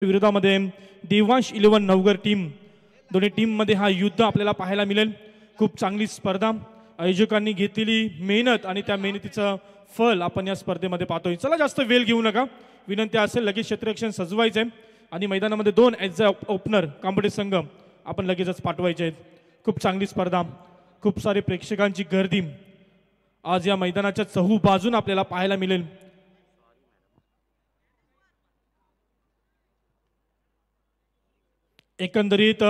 विरोधामध्ये देवांश 11 नवघर टीम, दोन्ही टीम मध्ये हा युद्ध आपल्याला पाहायला मिळेल। खूप चांगली स्पर्धा, आयोजकांनी घेतलेली मेहनत आणि त्या मेहनतीचं फल आपण या स्पर्धेमध्ये पाहतोय। चला जास्त वेळ घेऊ नका, विनंती असेल लगेच क्षेत्ररक्षण सजवायचे आणि मैदानामध्ये 2 ॲज अ ओपनर कांबोडे संघ आपण लगेचच पाठवायचे आहेत। खूप चांगली स्पर्धा, खूप सारे प्रेक्षकांची गर्दी आज या मैदानाच्या चहू बाजून आपल्याला पाहायला मिळेल। एकंदरीत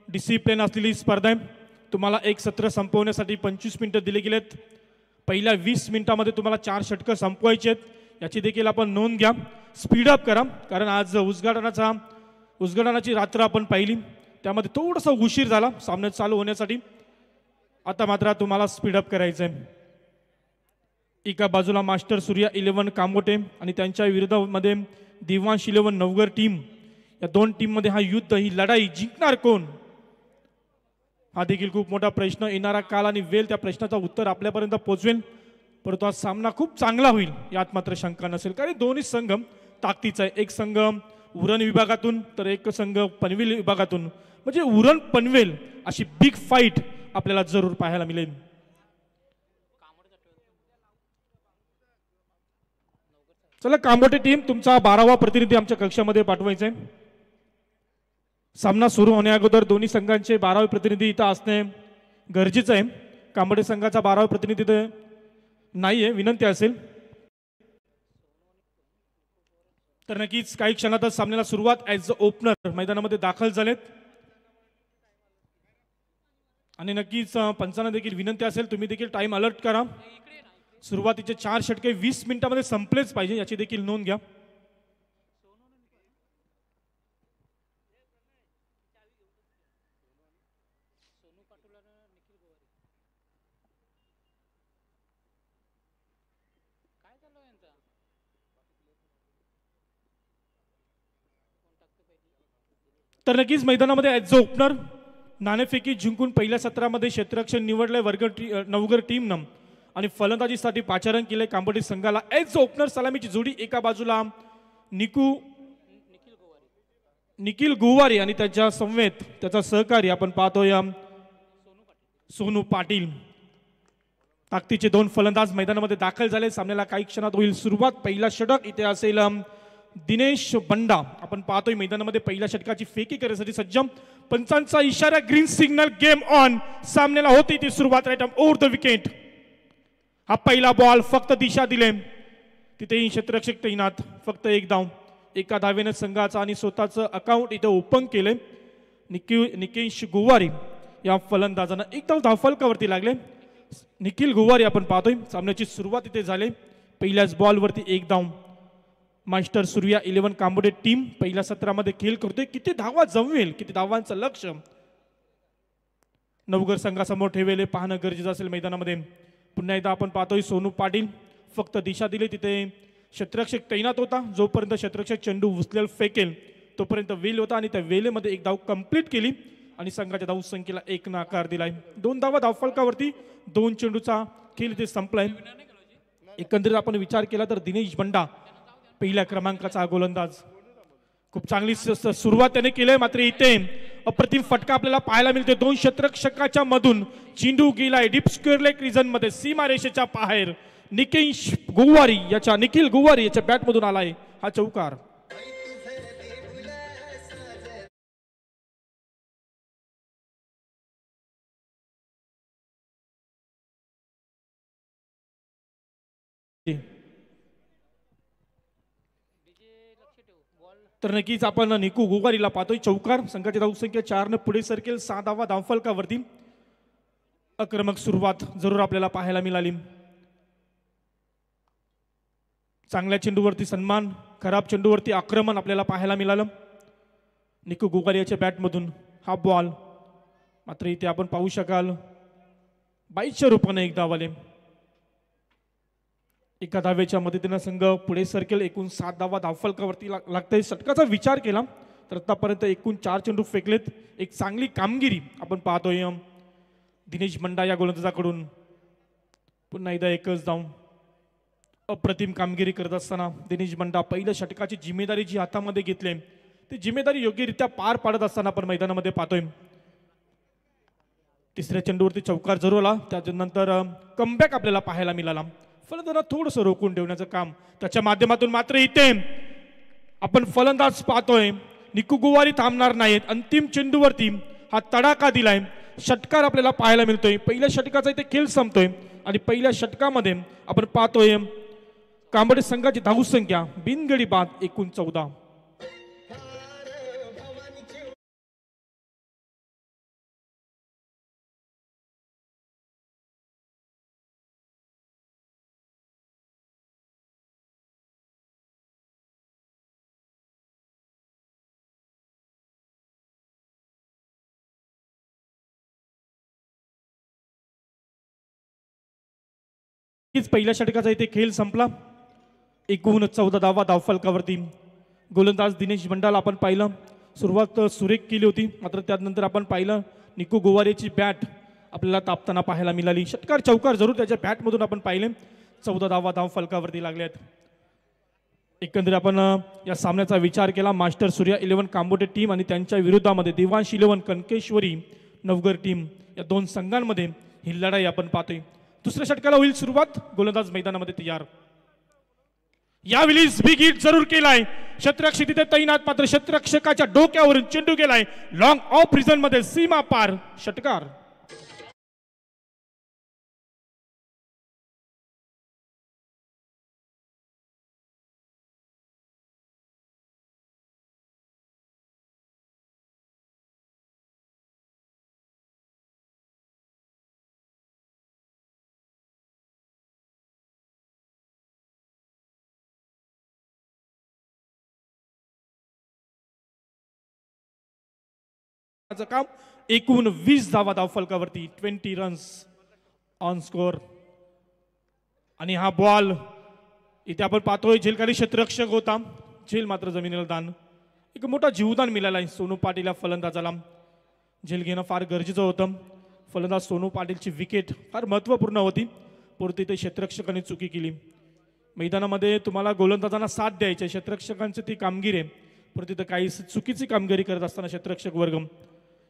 डिसिप्लिन असलेली स्पर्धा आहे। तुम्हाला एक सत्र संपवण्यासाठी 25 मिनिटं दिले गेलेत। पहिल्या 20 मिनिटांमध्ये तुम्हाला 4 षटकं संपवायची आहेत, याची देखील आपण नोंद घ्या। स्पीड अप करा, कारण आज उद्घाटनाची रात्र आपण पाहिली, त्यामध्ये थोडासा उशीर झाला सामना चालू होण्यासाठी। आता मात्र तुम्हाला स्पीड अप करायचं आहे। एका बाजूला मास्टर सूर्या 11 कांबोटे आणि त्यांच्या विरोधामध्ये देवांश 11 नवघर टीम। या दोन टीम मध्ये हा युद्ध, ही लढाई जिंकणार कोण हा देखील खूप मोठा प्रश्न। येणारा काल आणि वेळ त्या प्रश्नाचं उत्तर आपल्यापर्यंत पोहोचवेल, परंतु हा सामना खूप चांगला होईल यात मात्र शंका नसेल, कारण दोन्ही संघ ताकदीचा आहे। एक संघ उरण विभागातून तर एक संघ पनवेल विभागातून, म्हणजे उरण पनवेल अशी बिग फाईट आपल्याला जरूर पाहायला मिळेल। चला कांबोटे टीम, तुमचा 12वा प्रतिनिधी आमच्या कक्षामध्ये पाठवायचा आहे। सामना सुरू होण्या अगोदर दोन्ही संघांचे 12वे प्रतिनिधी इथं असणे गरजेचं आहे। कांबोटे संघाचा 12वा प्रतिनिधी नाहीये, विनंती असेल तर नक्कीच काही क्षणातच सामन्याला सुरुवात ॲज अ ओपनर मैदानामध्ये दाखल झालेत आणि नक्कीच पंचांना देखील विनंती असेल तुम्ही देखील टाइम अलर्ट करा। सुरुवातीचे 4 षटके 20 मिनिटांमध्ये संपलेच पाहिजे, याची देखील नोंद घ्या। तर नक्कीच मैदानामध्ये ॲज अ ओपनर नाणेफेकी जिंकून पहिल्या सत्रामध्ये क्षेत्ररक्षण निवडले नवघर टीमनं आणि फलंदाजीसाठी पाचारण केले कांबोडी संघाला। ॲज अ ओपनर सलामीची जोडी, एका बाजूला निखिल गुवारी आणि त्याच्या समवेत त्याचा सहकारी आपण पाहतोय सोनू पाटील। ताकदीचे 2 फलंदाज मैदानामध्ये दाखल झाले, सामन्याला काही क्षणात होईल सुरुवात। पहिला षटक इथे असेल दिनेश बंडा, आपण पाहतोय मैदानामध्ये पहिल्या षटकाची फेकी करण्यासाठी सज्ज। पंचांचा इशारा, ग्रीन सिग्नल, गेम ऑन। सामन्याला होती ती सुरुवात, राईट ओव्हर द विकेट। हा पहिला बॉल, फक्त दिशा दिले, तिथेही क्षेत्ररक्षक तैनात, फक्त एक धाव। एका धावेने संघाचा आणि स्वतःचं अकाउंट इथे ओपन केले। निकेश गुवारी या फलंदाजांना एक धाव धावफलकावरती लागले। निखिल गुवारी आपण पाहतोय, सामन्याची सुरुवात इथे झाली, पहिल्याच बॉलवरती एक धाव। मास्टर सूर्या 11 कांबोडे टीम पहिल्या सत्रामध्ये खेळ करतोय, किती धावा जमवेल, किती धावांचं लक्ष नवघर संघासमोर ठेवले पाहणं गरजेचं असेल। मैदानामध्ये पुन्हा एकदा आपण पाहतोय सोनू पाटील, फक्त दिशा दिली, तिथे क्षेत्ररक्षक तैनात होता। जोपर्यंत क्षेत्ररक्षक चेंडू उचलेल फेकेल तोपर्यंत वेल होता आणि त्या वेलेमध्ये एक धाव कंप्लीट केली आणि संघाच्या धाव संख्येला 1 ने आकार दिलाय। 2 धावा धावफलकावरती, 2 चेंडूचा खेळ इथे संपलाय। एकंदरीत आपण विचार केला तर दिनेश बंडा पहिल्या क्रमांकाचा गोलंदाज, खूप चांगली सुरुवात त्याने केली, मात्र इथे अप्रतिम फटका आपल्याला पाहायला मिळते। 2 क्षेत्ररक्षकाच्या मधून चेंडू गेलाय डीप स्क्वेअर लेग रिजन मध्ये, सीमारेषेच्या बाहेर। निखिल गुवारी याच्या बॅट मधून आलाय हा चौकार। तर नक्कीच आपण निकू गुवारीला पाहतोय, चौकार। संघाची धावसंख्या 4 ने पुढे सरकेल, 6 धावा धावफलकावरती। आक्रमक सुरुवात जरूर आपल्याला पाहायला मिळाली। चांगल्या चेंडूवरती सन्मान, खराब चेंडूवरती आक्रमण आपल्याला पाहायला मिळालं। निकू गुवारी याच्या बॅटमधून हा बॉल, मात्र इथे आपण पाहू शकाल 22च्या रूपाने एक धाव आले। एका धावेच्या मदतीने संघ पुढे सरकेल, एकूण 7 धावा धावफलकावरती लागतंय। षटकाचा विचार केला तर आतापर्यंत एकूण 4 चेंडू फेकलेत। एक चांगली कामगिरी आपण पाहतोय दिनेश बंडा या गोलंदाजाकडून। पुन्हा एकदा एकच धाव, अप्रतिम कामगिरी करत असताना दिनेश बंडा पहिल्या षटकाची जिम्मेदारी जी हातामध्ये घेतली ती जिम्मेदारी योग्यरित्या पार पाडत असताना आपण मैदानामध्ये पाहतोय. तिसऱ्या चेंडूवरती चौकार जरूर आला, त्यानंतर कमबॅक आपल्याला पाहायला मिळाला. फलंदाजांना थोडंसं रोखून ठेवण्याचं काम त्याच्या माध्यमातून मात्र इथे आपण फलंदाज पाहतोय. निकू गुवारी थांबणार नाहीत. अंतिम चेंडूवरती हा तडाखा दिलाय, षटकार आपल्याला पाहायला मिळतोय. पहिल्या षटकाचा इथे खेळ संपतोय आणि पहिल्या षटकामध्ये आपण पाहतोय कांबळे संघाची धावसंख्या बिनगडी बाद एकूण 14. पहिल्या षटकाचा इथे खेळ संपला. एकूण 14 धावा धावफलकावरती. गोलंदाज दिनेश बंडाला आपण पाहिलं, सुरुवात सुरेख केली होती, मात्र त्यानंतर आपण पाहिलं निकू गोवारेची बॅट आपल्याला तापताना पाहायला मिळाली. षटकार चौकार जरूर त्याच्या बॅटमधून आपण पाहिले. 14 धावा धावफलकावरती लागल्यात. एकंदरीत आपण या सामन्याचा विचार केला, मास्टर सूर्या 11 कांबोटे टीम आणि त्यांच्या विरोधामध्ये देवांश 11 कनकेश्वरी नवगर टीम, या दोन संघांमध्ये ही लढाई आपण पाहतोय. दुसऱ्या षटकाला होईल सुरुवात. गोलंदाज मैदानामध्ये तयार. यावेळी बिग हिट जरूर केलाय. क्षेत्ररक्षक तिथे तैनात, मात्र क्षेत्ररक्षकाच्या डोक्यावरून चेंडू गेलाय लॉंग ऑफ रिजन मध्ये, सीमा पार. षटकार. काम एकूण 20 धावा धावफलकावरती, 20 रन्स ऑन स्कोर. आणि हा बॉल इथे आपण पाहतोय झेलखाली क्षेत्ररक्षक होता, झेल मात्र जमिनीला दान. एक मोठा जीवदान मिळाला आहे सोनू पाटील या फलंदाजाला. झेल घेणं फार गरजेचं होतं. फलंदाज सोनू पाटीलची विकेट फार महत्त्वपूर्ण होती, परंतु इथे क्षेत्ररक्षकांनी चुकी केली. मैदानामध्ये तुम्हाला गोलंदाजांना साथ द्यायची, क्षेत्ररक्षकांची ती कामगिरी आहे, परंतु इथं काही चुकीची कामगिरी करत असताना क्षेत्ररक्षक वर्ग.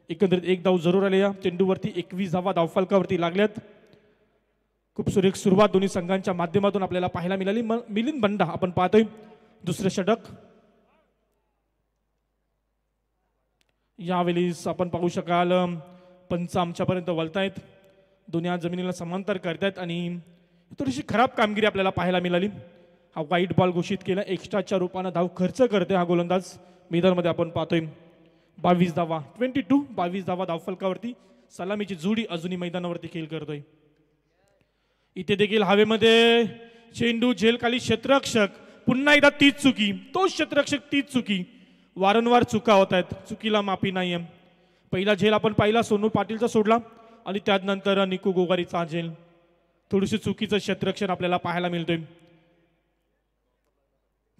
एकंदरीत एक धाव जरूर आले. या चेंडूवरती 21 धावा धावफलकावरती लागल्यात. खूप सुरेख सुरुवात दोन्ही संघांच्या माध्यमातून आपल्याला पाहायला मिळाली. मिलिंद बंडा आपण पाहतोय दुसरे षटक. यावेळी आपण पाहू शकाल पंच आमच्यापर्यंत वळतायत, दोन्ही जमिनीला समांतर करतायत आणि थोडीशी खराब कामगिरी आपल्याला पाहायला मिळाली. हा वाईट बॉल घोषित केला, एक्स्ट्राच्या रूपाने धाव खर्च करते हा गोलंदाज. मैदानामध्ये आपण पाहतोय 22 धावा, 22 धावा धावफलकावरती. सलामीची जोडी अजूनही मैदानावरती खेळ करतोय. इथे देखील हवेमध्ये चेंडू, झेलखाली क्षेत्ररक्षक, पुन्हा एकदा तीच चुकी, तोच क्षेत्ररक्षक तीच चुकी. वारंवार चुका होत आहेत, चुकीला माफी नाहीये. पहिला झेल आपण पाहिला सोनू पाटीलचा सोडला आणि त्यानंतर निकू गोगारीचा झेल. थोडीशी चुकीचं क्षेत्ररक्षण आपल्याला पाहायला मिळतोय.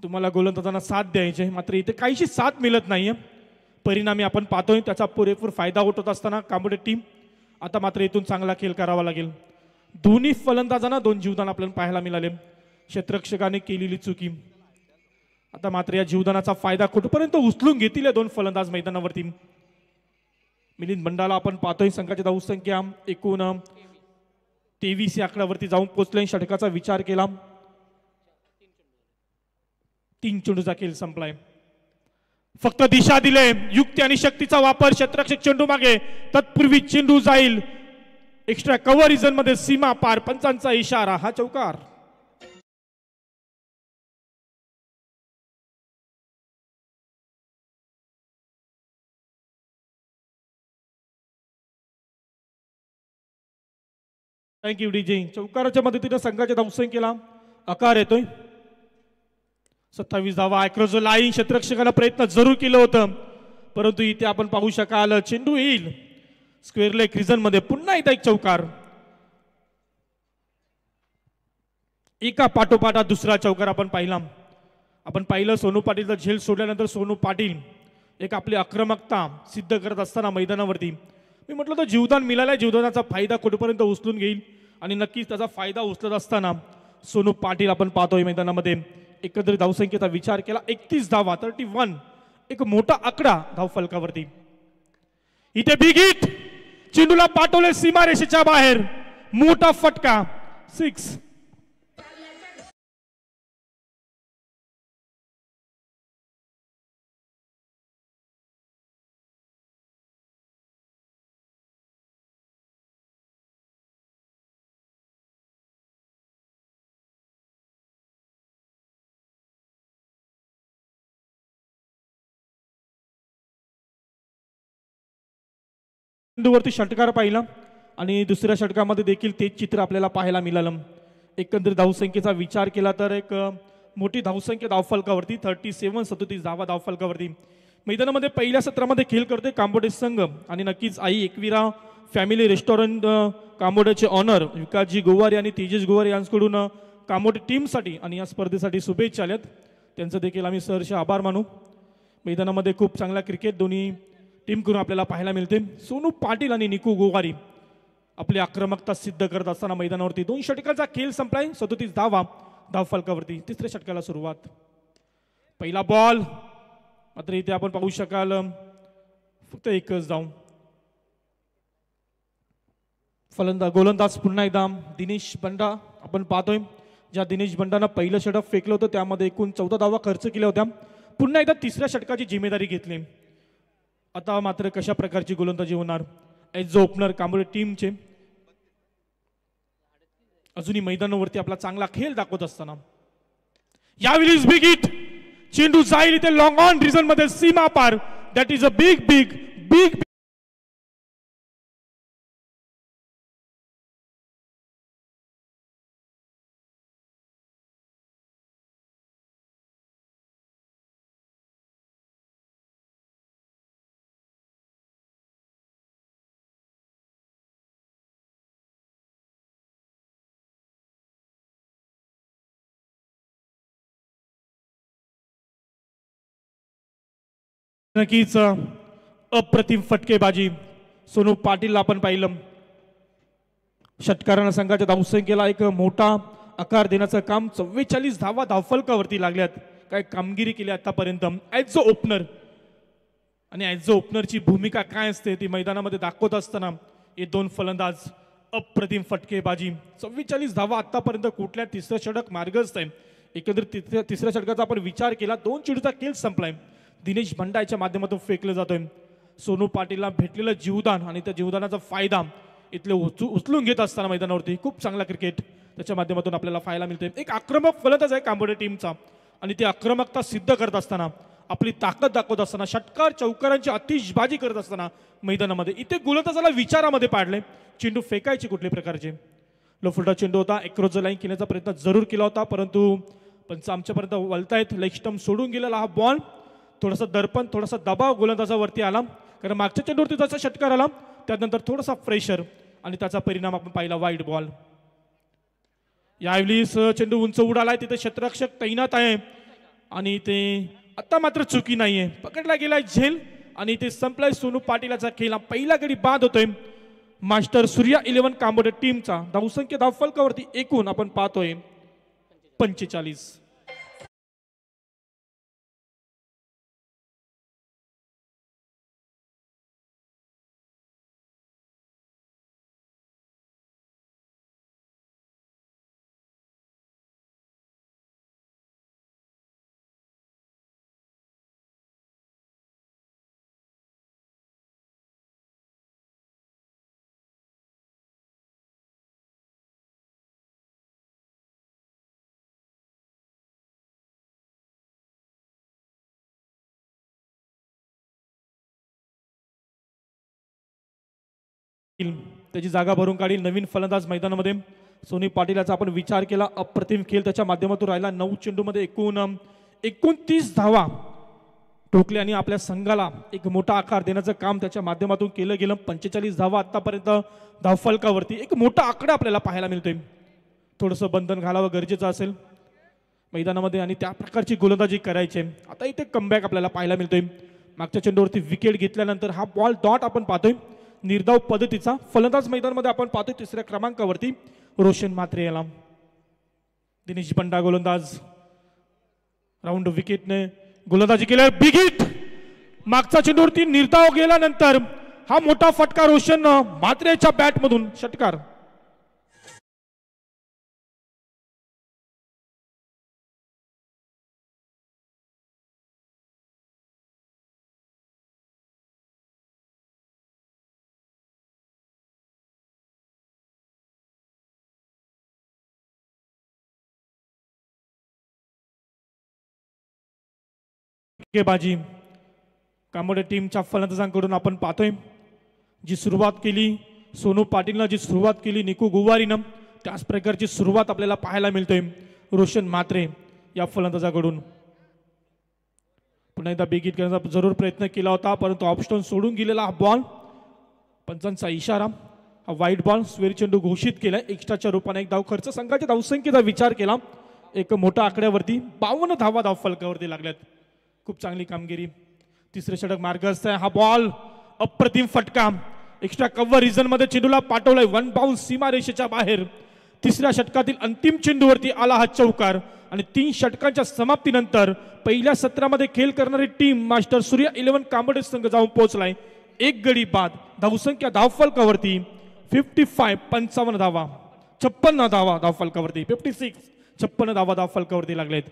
तुम्हाला गोलंदाजांना साथ द्यायचे, मात्र इथे काहीशी साथ मिळत नाहीये. परिणामी आपण पाहतोय त्याचा पुरेपूर फायदा होत असताना कांबोडे टीम. आता मात्र इथून चांगला खेळ करावा लागेल. दोन्ही फलंदाजांना 2 जीवदान आपल्याला पाहायला मिळाले. क्षेत्ररक्षकाने केलेली चुकी. आता मात्र या जीवदानाचा फायदा कुठपर्यंत उचलून घेतील 2 फलंदाज मैदानावरती. मिलिंद बंडाला आपण पाहतोय संघाची धावसंख्या एकूण 23 या आकड्यावरती जाऊन पोहोचले. षटकाचा विचार केला, 3 चेंडूचा खेळ संपलाय. फक्त दिशा दिले, युक्ती आणि शक्तीचा वापर. क्षेत्ररक्षक चेंडू मागे, तत्पूर्वी चेंडू जाईल एक्स्ट्रा कव्हर रिजन मध्ये, सीमा पार. पंचांचा इशारा, हा चौकार. Thank you DJ. चौकाराच्या मदतीने संघाच्या धावसंख्येला आकार येतोय. 27 धावा. ॲक्रोझो लाईन क्षेत्ररक्षकाला प्रयत्न जरूर केलं होतं, परंतु इथे आपण पाहू शकाल चेंडू येईल स्क्वेअर लेग रिजन मध्ये. पुन्हा एकदा एक चौकार. एका पाठोपाठ दुसरा चौकार आपण पाहिला. आपण पाहिलं सोनू पाटीलचा झेल सोडल्यानंतर सोनू पाटील एक आपली आक्रमकता सिद्ध करत असताना मैदानावरती मी म्हटलं तर जीवदान मिळालंय, जीवदानाचा फायदा कुठपर्यंत उचलून घेईल आणि नक्कीच त्याचा फायदा उचलत असताना सोनू पाटील आपण पाहतोय मैदानामध्ये. एकंदरीत धावसंख्येचा विचार केला 31 धावा, 31 एक मोठा आकडा धावफलकावरती. इथे बिग हिट, चेंडूला पाठवले सीमारेषेच्या बाहेर, मोठा फटका, 6. चेंडूवरती षटकार पाहिला आणि दुसऱ्या षटकामध्ये देखील तेच चित्र आपल्याला पाहायला मिळालं. एकंदरीत धावसंख्येचा विचार केला तर एक मोठी धावसंख्या धावफलकावरती, 37 धावा धावफलकावरती. मैदानामध्ये पहिल्या सत्रामध्ये खेळ करते कांबोडे संघ आणि नक्कीच आई एकविरा फॅमिली रेस्टॉरंट कांबोड्याचे ऑनर विकासजी गोवारी आणि तेजस गोवारी यांच्याकडून कांबोडे टीमसाठी आणि या स्पर्धेसाठी शुभेच्छा आल्यात. त्यांचं देखील आम्ही सहर्ष आभार मानू. मैदानामध्ये खूप चांगला क्रिकेट दोन्ही टीम करून आपल्याला पाहायला मिळते. सोनू पाटील आणि निकू गोवारी आपली आक्रमकता सिद्ध करत असताना मैदानावरती 2 षटकाचा खेळ संपलाय. 37 धावा धावफलकावरती. तिसऱ्या षटकाला सुरुवात. पहिला बॉल मात्र इथे आपण पाहू शकाल फक्त एकच धाव. गोलंदाज पुन्हा एकदा दिनेश बंडा आपण पाहतोय. ज्या दिनेश बंडानं पहिलं षटक फेकलं होतं त्यामध्ये एकूण 14 धावा खर्च केल्या होत्या. पुन्हा एकदा तिसऱ्या षटकाची जिम्मेदारी घेतली. आता मात्र कशा प्रकारची गोलंदाजी होणार. एज ओपनर कांबोडे टीमचे अजूनही मैदानावरती आपला चांगला खेळ दाखवत असताना यावेळी बिग हिट, चेंडू जाईल इथे लॉंग ऑन रिझन मध्ये सीमा पार. That is a big big big. नक्कीच अप्रतिम फटकेबाजी सोनू पाटील आपण पाहिलं. षटकारांना संघाच्या धावसंख्येला एक मोठा आकार देण्याचं काम. 44 धावा धावफलकावरती लागल्यात. काय कामगिरी केली आतापर्यंत ॲज अ ओपनर. आणि ॲज अ ओपनरची भूमिका काय असते ती मैदानामध्ये दाखवत असताना हे 2 फलंदाज अप्रतिम फटकेबाजी. 44 धावा आतापर्यंत कुठल्या तिसरं षटक मार्गस्थ आहे. एकंदरीत तिसऱ्या षटकाचा आपण विचार केला 2 चेंडूचा खेळ संपलाय. दिनेश भंडाच्या माध्यमातून फेकलं जातोय. सोनू पाटीलला भेटलेलं जीवदान आणि त्या जीवदानाचा फायदा इथले उचलून घेत असताना मैदानावरती खूप चांगला क्रिकेट त्याच्या माध्यमातून आपल्याला पाहायला मिळते. एक आक्रमक फलंदाज आहे कांबोडे टीमचा आणि ती आक्रमकता सिद्ध करत असताना आपली ताकद दाखवत असताना षटकार चौकारांची आतिषबाजी करत असताना मैदानामध्ये इथे गोलंदाजाला विचारामध्ये पाडले. चेंडू फेकायचे कुठल्या प्रकारचे. लोफुल्टा चेंडू होता. क्रॉस लाईन केल्याचा प्रयत्न जरूर केला होता परंतु पंच आमच्यापर्यंत वळतायत. लेग स्टंप सोडून गेलेला हा बॉल. थोडासा दर्पण थोडासा दबाव गोलंदाजावरती आला कारण मागच्या चेंडूवरती त्याचा षटकार आला. त्यानंतर थोडासा प्रेशर आणि त्याचा परिणाम आपण पाहिला वाईड बॉल. यावेळी चेंडू उंच उडालाय. तिथे क्षेत्ररक्षक तैनात आहे आणि ते आता मात्र चुकी नाहीये. पकडला गेलाय झेल आणि ते संपलाय सोनू पाटीलचा खेळ. पहिला गडी बाद होतोय मास्टर सूर्या 11 कांबोडे टीमचा. धावसंख्या धावफलकावरती एकूण आपण पाहतोय 45. त्याची जागा भरून काढील नवीन फलंदाज मैदानामध्ये सोनी पाटील याचा आपण विचार केला. अप्रतिम खेळ त्याच्या माध्यमातून राहिला. 9 चेंडूमध्ये एकूण 29 धावा ठोकले आणि आपल्या संघाला एक मोठा आकार देण्याचं काम त्याच्या माध्यमातून केलं गेलं. 45 धावा आतापर्यंत धावफलकावरती एक मोठा आकडा आपल्याला पाहायला मिळतोय. थोडंसं बंधन घालावं गरजेचं असेल मैदानामध्ये आणि त्या प्रकारची गोलंदाजी करायची. आता इथे कमबॅक आपल्याला पाहायला मिळतोय. मागच्या चेंडूवरती विकेट घेतल्यानंतर हा बॉल डॉट आपण पाहतोय निर्धाव पद्धतीचा. फलंदाज मैदानामध्ये आपण पाहतोय 3ऱ्या क्रमांकावरती रोशन म्हात्रे याला. दिनेश बंडा गोलंदाज राऊंड विकेटने गोलंदाजी केल्या. बिग हिट मागचा चेंडूवरती निर्धाव गेल्यानंतर हा मोठा फटका रोशन म्हात्रेच्या बॅट मधून षटकार. बाजी कांबोडे टीमच्या फलंदाजांकडून आपण पाहतोय. जी सुरुवात केली सोनू पाटीलनं, जी सुरुवात केली निकू गुवारीनं, त्याच प्रकारची सुरुवात आपल्याला पाहायला मिळतोय रोशन म्हात्रे या फलंदाजाकडून. पुन्हा एकदा बिग हिट करण्याचा जरूर प्रयत्न केला होता, परंतु ऑफस्टोन सोडून गेलेला हा बॉल. पंचांचा इशारा, हा वाईट बॉल. स्वेर चेंडू घोषित केलाय. एक्स्ट्राच्या रूपाने एक धाव खर्च. संघाच्या धावसंख्येचा विचार केला एक मोठा आकड्यावरती 52 धावा धाव फलकावरती लागल्यात. खूप चांगली कामगिरी. तिसरे षटक मार्गस्थ आहे. हा बॉल अप्रतिम फटका. एक्स्ट्रा कव्हर रिजन मध्ये चेंडूला पाठवलाय. वन बाउन्स सीमारेषेच्या बाहेर. तिसऱ्या षटकातील अंतिम चेंडूवरती आला हा चौकार. आणि 3 षटकांच्या समाप्तीनंतर पहिल्या सत्रामध्ये खेळ करणारी टीम मास्टर सूर्या 11 कांबोडे संघ जाऊन पोहोचलाय 1 गडी बाद. धावसंख्या धावफलकावरती 55 धावा, 56 धावा धावफलकावरती 56 धावा धावफलकावरती लागलेत.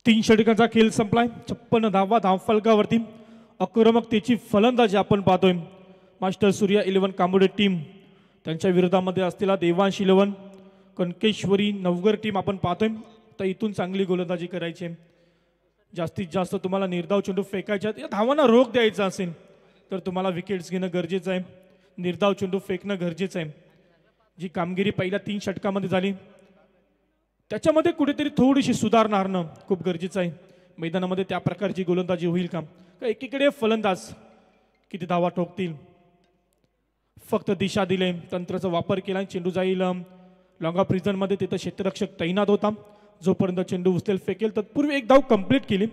तीन षटकांचा खेळ संपलाय. 56 धावा धावफलकावरती. आक्रमकतेची फलंदाजी आपण पाहतोय मास्टर सूर्या 11 कांबोडे टीम. त्यांच्या विरोधामध्ये असलेला देवांश 11 कनकेश्वरी नवगर टीम आपण पाहतोय. तर इथून चांगली गोलंदाजी करायची. जास्तीत जास्त तुम्हाला निर्धाव चेंडू फेकायचे आहेत. या धावांना रोख द्यायचा असेल तर तुम्हाला विकेट्स घेणं गरजेचं आहे. निर्धाव चेंडू फेकणं गरजेचं आहे. जी कामगिरी पहिल्या 3 षटकामध्ये झाली त्याच्यामध्ये कुठेतरी थोडीशी सुधारणा आणणं खूप गरजेचं आहे. मैदानामध्ये त्या प्रकारची गोलंदाजी होईल का? एकीकडे फलंदाज किती धावा ठोकतील, फक्त दिशा दिले, तंत्राचा वापर केला. चेंडू जाईल लॉंग ऑफ रिजन मध्ये. तिथं क्षेत्ररक्षक तैनात होता. जोपर्यंत चेंडू उचलेल फेकेल तत्पूर्वी एक धाव कंप्लीट केली.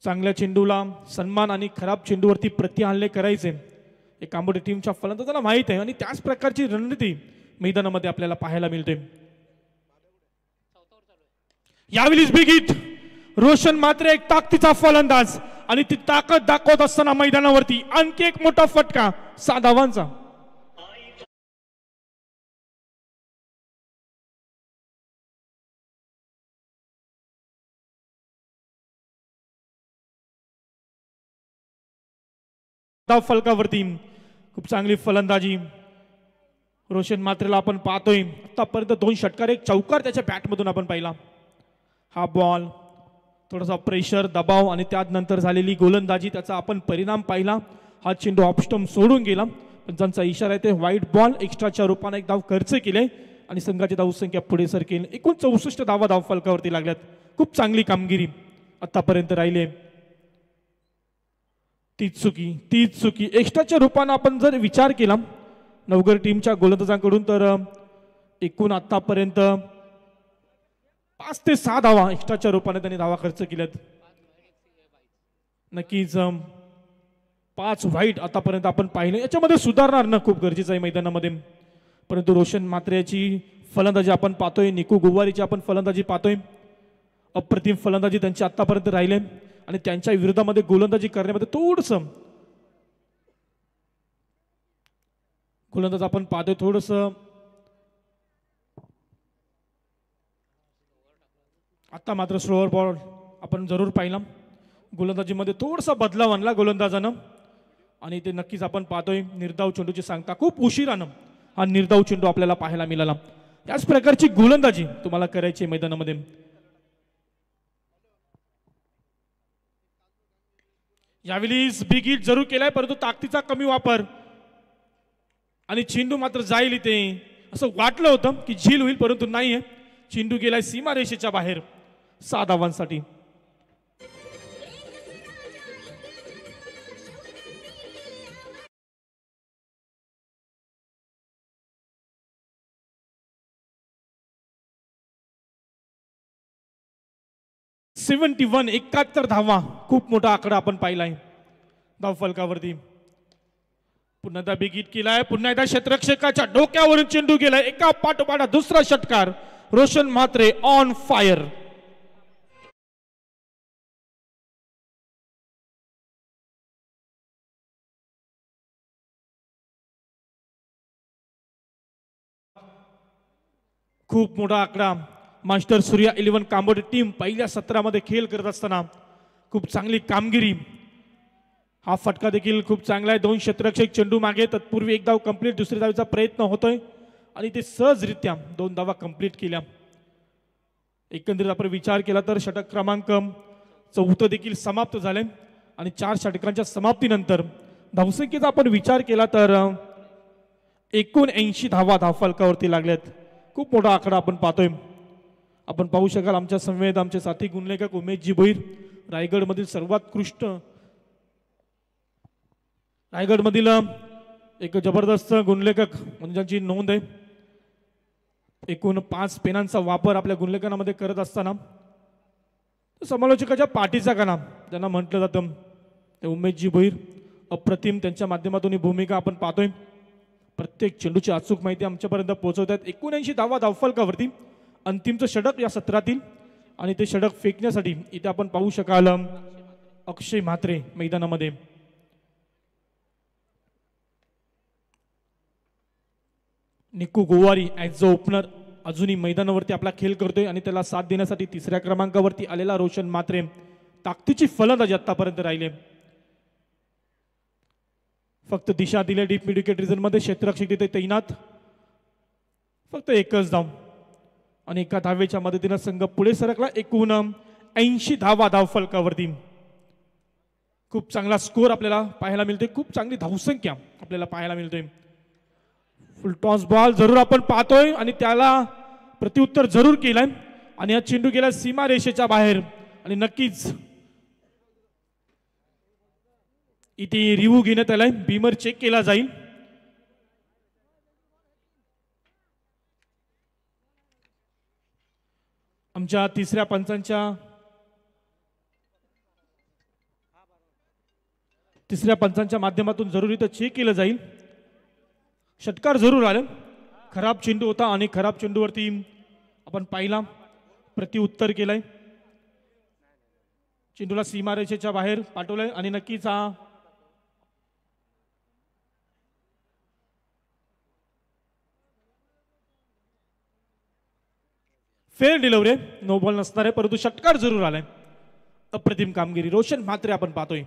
चांगल्या चेंडूला सन्मान आणि खराब चेंडूवरती प्रतिहल्ले करायचे हे कांबोडे टीमच्या फलंदाजांना माहित आहे. आणि त्याच प्रकारची रणनीती मैदानामध्ये आपल्याला पाहायला मिळते. यावेळीच बिग हिट. रोशन म्हात्रे एक ताकदीचा फलंदाज आणि ती ताकद दाखवत असताना मैदानावरती आणखी एक मोठा फटका 6 धावांचा. धाव फलकावरती खूप चांगली फलंदाजी रोशन म्हात्रेला आपण पाहतोय. आतापर्यंत 2 षटकार, 1 चौकार त्याच्या बॅटमधून आपण पाहिला. हा बॉल थोडासा प्रेशर, दबाव आणि त्यानंतर झालेली गोलंदाजी त्याचा आपण परिणाम पाहिला. हा चेंडू ऑफस्टंप सोडून गेला. पंचांचा इशारा आहे ते व्हाईट बॉल. एक्स्ट्राच्या रूपाने एक धाव खर्च केले आणि संघाची धावसंख्या पुढे सरकेल. एकूण 64 धावा धाव फलकावरती लागल्यात. खूप चांगली कामगिरी आतापर्यंत राहिली. तीच चुकी एक्स्ट्राच्या रूपाने आपण जर विचार केला नवगर टीमच्या गोलंदाजांकडून तर एकूण आतापर्यंत 5 ते 6 धावा एक्स्ट्राच्या रूपाने त्यांनी धावा खर्च केल्यात. नक्कीच 5 व्हाईट आतापर्यंत आपण पाहिले. याच्यामध्ये सुधारणा आणणं खूप गरजेचं आहे मैदानामध्ये. परंतु रोशन म्हात्रेची फलंदाजी आपण पाहतोय, निकू गुवारीची आपण फलंदाजी पाहतोय. अप्रतिम फलंदाजी त्यांची आतापर्यंत राहिले आणि त्यांच्या विरोधामध्ये गोलंदाजी करण्यामध्ये थोडंसं गोलंदाज आपण पाहतोय थोडंसं आता मात्र स्लोअर बॉल आपण जरूर पाहिला. गोलंदाजीमध्ये थोडासा बदलाव आणला गोलंदाजानं आणि ते नक्कीच आपण पाहतोय. निर्धाव चेंडूची सांगता खूप उशिरानं हा निर्धाव चेंडू आपल्याला पाहायला मिळाला. याच प्रकारची गोलंदाजी तुम्हाला करायची मैदानामध्ये. यावेळी बिग हिट जरूर केलाय परंतु ताकदीचा कमी वापर आणि चेंडू मात्र जाईल इथे असं वाटलं होतं की झील होईल परंतु नाही आहे. चेंडू गेलाय सीमारेषेच्या बाहेर 6 धावांसाठी. सेव्हन्टी 71 धावा, खूप मोठा आकडा आपण पाहिलाय धाव फलकावरती. पुन्हा एकदा बिग हिट केलाय, पुन्हा एकदा क्षेत्ररक्षकाच्या डोक्यावरून चेंडू गेलाय, एका पाठोपाठ दुसरा षटकार. Roshan Mhatre on fire. खूप मोठा आकडा. मास्टर सूर्या 11 कांबोडी टीम पहिल्या सत्रामध्ये खेळ करत असताना खूप चांगली कामगिरी. हा फटका देखील खूप चांगला आहे. 2 क्षेत्ररक्षक चेंडू मागे, तत्पूर्वी एक धाव कंप्लीट, दुसरी धावेचा प्रयत्न होतोय आणि ते सहजरित्या 2 धावा कंप्लीट केल्या. एकंदरीत आपण विचार केला तर षटक क्रमांक 4 देखील समाप्त झाले आणि 4 षटकांच्या समाप्तीनंतर धावसंख्येचा आपण विचार केला तर 79 धावा धावफलकावरती लागल्यात. खूप मोठा आकडा आपण पाहतोय. आपण पाहू शकाल आमच्या समवेत आमचे साथी गुणलेखक उमेशजी भोईर, रायगडमधील सर्वोत्कृष्ट, रायगडमधील एक जबरदस्त गुणलेखक म्हणजे ज्यांची नोंद आहे. एकूण 5 पेनांचा वापर आपल्या गुणलेखनामध्ये करत असताना समालोचकाच्या पाठीचा कणा ज्यांना म्हटलं जातं ते उमेशजी भोईर, अप्रतिम. त्यांच्या माध्यमातून ही भूमिका आपण पाहतोय. प्रत्येक चेंडूची अचूक माहिती आमच्यापर्यंत पोहोचवतात. 79 धावा धावफलकावरती. अंतिमचं षटक या सत्रातील आणि ते षटक फेकण्यासाठी इथे आपण पाहू शकाल अक्षय म्हात्रे मैदानामध्ये. निकू गोवारी ॲज अ ओपनर अजूनही मैदानावरती आपला खेळ करतोय आणि त्याला साथ देण्यासाठी 3ऱ्या क्रमांकावरती आलेला रोशन म्हात्रे ताकदीची फलंदाजी आतापर्यंत राहिले. फक्त दिशा दिले डीप मिड विकेट रिझन मध्ये. क्षेत्ररक्षक तिथे तैनात. फक्त एकच धाव आणि एका धावेच्या मदतीने संघ पुढे सरकला. एकूण 80 धावा धावफलकावरती. खूप चांगला स्कोर आपल्याला पाहायला मिळतोय. खूप चांगली धावसंख्या आपल्याला पाहायला मिळतोय. फुल टॉस बॉल जरूर आपण पाहतोय आणि त्याला प्रत्युत्तर जरूर केलंय आणि हा चेंडू गेला सीमा रेषेच्या बाहेर आणि नक्कीच इथे रिव्ह्यू घेण्यात आलाय. बीमर चेक केला जाईल. आमच्या तिसऱ्या पंचांच्या माध्यमातून जरूर इथं चेक केलं जाईल. षटकार जरूर आलं. खराब चेंडू होता आणि खराब चेंडूवरती आपण पाहिला प्रत्युत्तर केलंय. चेंडूला सीमारेषेच्या बाहेर पाठवलंय आणि नक्कीच हा फेअर डिलिव्हरी, नो बॉल नसणार आहे, परंतु षटकार जरूर आलाय. अप्रतिम कामगिरी रोशन म्हात्रे आपण पाहतोय.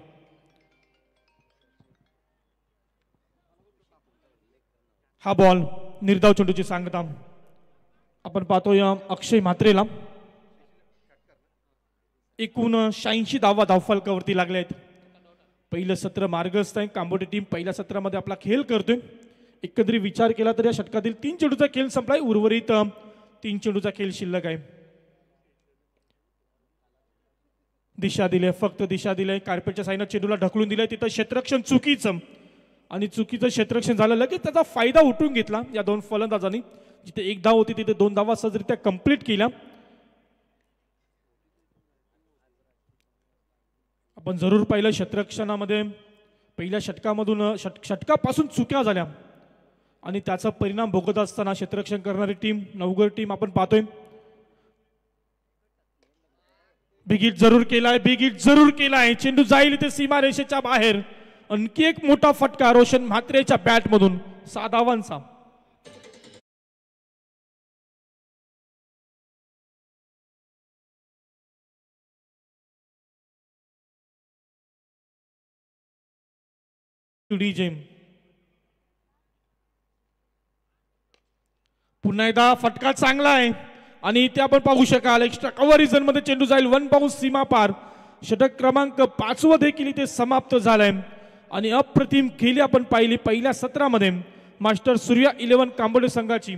हा बॉल निर्धाव चेंडूची सांगता आपण पाहतोय अक्षय म्हात्रेला. एकूण 86 धावा धावफलकावरती लागले आहेत. पहिलं सत्र मार्गस्थ आहे. कांबोडी टीम पहिल्या सत्रामध्ये आपला खेळ करतोय. एकंदरीत विचार केला तर या षटकातील 3 चेंडूचा खेळ संपलाय. उर्वरित 3 चेंडूचा खेळ शिल्लक आहे. दिशा दिले, फक्त दिशा दिले. कार्पेटच्या साईनं चेंडूला ढकलून दिलंय. तिथं क्षेत्ररक्षण चुकीचं आणि चुकीचं क्षेत्ररक्षण झालं. लगेच त्याचा फायदा उठून घेतला या 2 फलंदाजांनी. जिथे 1 धाव होती तिथे 2 धावा सहजरित्या कंप्लीट केल्या. आपण जरूर पाहिलं क्षेत्ररक्षणामध्ये पहिल्या षटकामधून षटकापासून चुक्या झाल्या आणि त्याचा परिणाम भोगत असताना क्षेत्ररक्षण करणारी टीम नवगड टीम आपण पाहतोय. बिग हिट जरूर केलाय, बिग हिट जरूर केलाय. चेंडू जाईल इथे सीमा रेषेच्या बाहेर. आणखी एक मोठा फटका रोशन म्हात्रेच्या बॅट मधून 6 धावांचा. पुन्हा एकदा फटका चांगला आहे आणि इथे आपण पाहू शकाल एक्स्ट्रा कव्हर रिझन मध्ये चेंडू जाईल 1 बाउन्स सीमा पार. षटक क्रमांक 5 देखील इथे समाप्त झालाय आणि अप्रतिम खेळी आपण पाहिली पहिल्या सत्रामध्ये मास्टर सूर्या 11 कांबोडी संघाची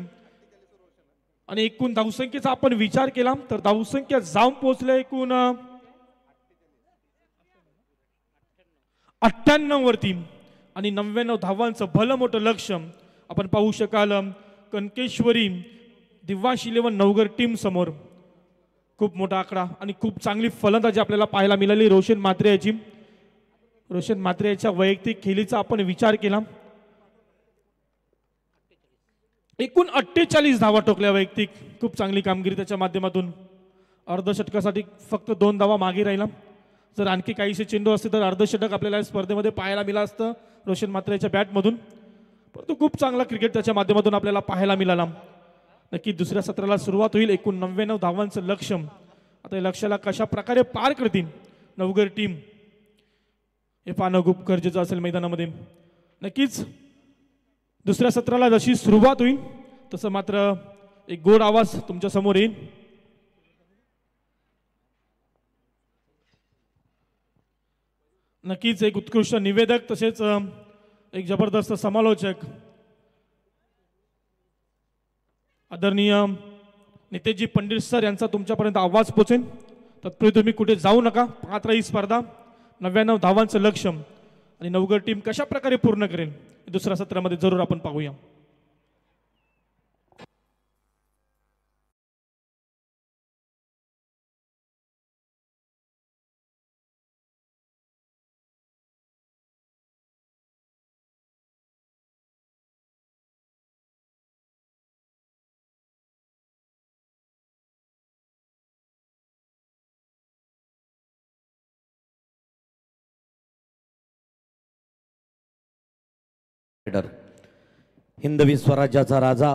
आणि एकूण धावसंख्येचा आपण विचार केला तर धावसंख्या जाऊन पोहोचले एकूण 98 वरती आणि 99 धावांचं भलं मोठं लक्ष आपण पाहू शकाल कनकेश्वरी दिव्यांश 11 नवघर टीम समोर. खूप मोठा आकडा आणि खूप चांगली फलंदाजी आपल्याला पाहायला मिळाली रोशन म्हात्रे याची. रोशन म्हात्रे याच्या वैयक्तिक खेळीचा आपण विचार केला एकूण 48 धावा ठोकल्या वैयक्तिक. खूप चांगली कामगिरी त्याच्या माध्यमातून. अर्धशतकासाठी फक्त 2 धावा मागे राहिला. जर आणखी काहीसे चेंडू असते तर अर्धशतक आपल्याला या स्पर्धेमध्ये पाहायला मिळालं असतं रोशन म्हात्रेच्या बॅटमधून. परंतु खूप चांगला क्रिकेट त्याच्या माध्यमातून आपल्याला पाहायला मिळाला. नक्की दुसऱ्या सत्राला सुरुवात होईल. एकूण 99 धावांचं लक्ष्य. आता या लक्ष्याला कशा प्रकारे पार करतील नवघर टीम हे पाहणं खूप गरजेचं असेल मैदानामध्ये. नक्कीच दुसऱ्या सत्राला जशी सुरुवात होईल तसं मात्र एक गोड आवाज तुमच्या समोर येईल. नक्कीच एक उत्कृष्ट निवेदक तसेच एक जबरदस्त समालोचक आदरणीय नितेशजी पंडित सर यांचा तुमच्यापर्यंत आवाज पोहोचेल. तत्पूर्वी तुम्ही कुठे जाऊ नका. पाहत राही स्पर्धा. 99 धावांचं लक्ष्य आणि नवघर टीम कशा प्रकारे पूर्ण करेल दुसऱ्या सत्रामध्ये जरूर आपण पाहूया. हिंदवी स्वराज्याचा राजा